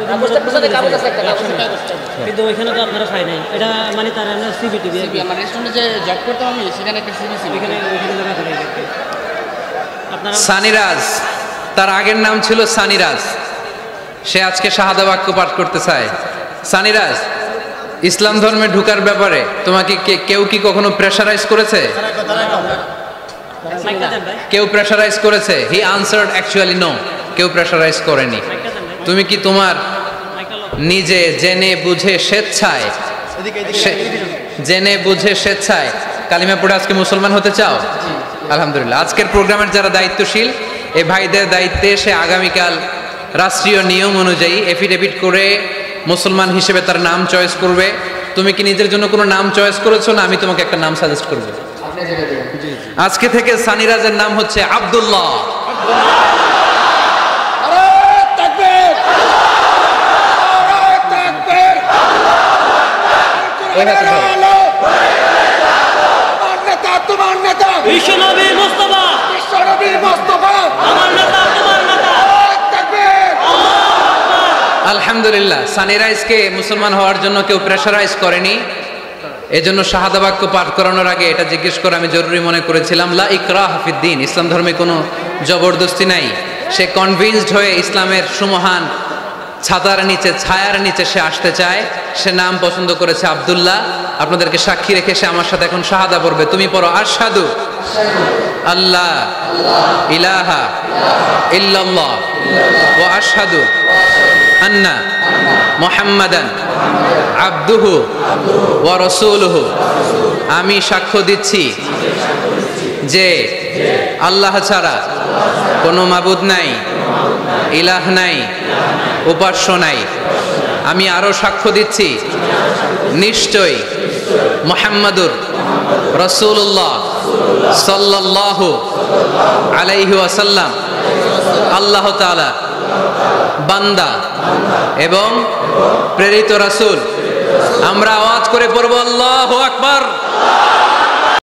কাগজটা কোথায়? কাগজ আছে একটা, কাগজটা। কিন্তু ওইখানে তো আপনারা পাই নাই, এটা মানে তার আমরা সিবিটিভি আমার রেস্টুরেন্টে যে জব করতাম আমি, সেখানে একটা সিবি ছিল। ওইখানে জমা করে আপনারা। সানিরাজ, তার আগের নাম ছিল সানিরাজ, সে আজকে শাহাদা বাক্য পাঠ করতে চায়। সানিরাজ, ইসলাম ধর্মে ঢুকার ব্যাপারে তোমাকে কেউ কি কখনো প্রেশারাইজ করেছে? মাইকটা দেন ভাই, কেউ প্রেশারাইজ করেছে? হি আনসার্ড অ্যাকচুয়ালি নো, কেউ প্রেশারাইজ করেনি। মাইকটা দেন ভাই, তুমি কি তোমার মাইকটা লো। নিজে জেনে বুঝে স্বেচ্ছায় জেনে বুঝে স্বেচ্ছায় কালিমা পড়ে আজকে মুসলমান হতে চাও? আলহামদুলিল্লাহ। আজকের প্রোগ্রামের যারা দায়িত্বশীল, এই ভাইদের দায়িত্বে সে আগামীকাল রাষ্ট্রীয় নিয়ম অনুযায়ী এফিডেভিট করে মুসলমান হিসেবে তার নাম চয়েস করবে। তুমি কি নিজের জন্য কোনো নাম চয়েস করেছো, না আমি তোমাকে একটা নাম সাজেস্ট করবো? আজকে থেকে সানিরাজের নাম হচ্ছে আব্দুল্লাহ। বিশ্বনবী মুস্তাফা, আমার নেতা তোমার নেতা। আলহামদুলিল্লাহ, সানিরাইজকে মুসলমান হওয়ার জন্য কেউ প্রেশারাইজ করেনি। এজন্য শাহাদা বাক্য পাঠ করানোর আগে এটা জিজ্ঞেস করে আমি জরুরি মনে করেছিলাম, লা ইকরাহা ফিদ্দিন, ইসলাম ধর্মে কোনো জবরদস্তি নাই। সে কনভিন্সড হয়ে ইসলামের সুমহান ছাতার নিচে, ছায়ার নিচে সে আসতে চায়। সে নাম পছন্দ করেছে আব্দুল্লাহ। আপনাদেরকে সাক্ষী রেখে সে আমার সাথে এখন শাহাদা পড়বে। তুমি পড়ো, আশহাদু আল্লাহ ইলাহা ইল্লাল্লাহ ওয়া আশহাদু আন্না মুহাম্মাদান আবদুহু ওয়া রাসূলুহু। আমি সাক্ষ্য দিচ্ছি যে আল্লাহ ছাড়া কোনো মাবুদ নাই, ইলাহ নাই, উপাস্য নাই। আমি আরো সাক্ষ্য দিচ্ছি নিশ্চয় মুহাম্মাদুর রাসূলুল্লাহ সাল্লাল্লাহু আলাইহি ওয়াসাল্লাম আল্লাহ তাআলা বান্দা এবং প্রেরিত রাসূল। আমরা আওয়াজ করে পড়ব আল্লাহু আকবার।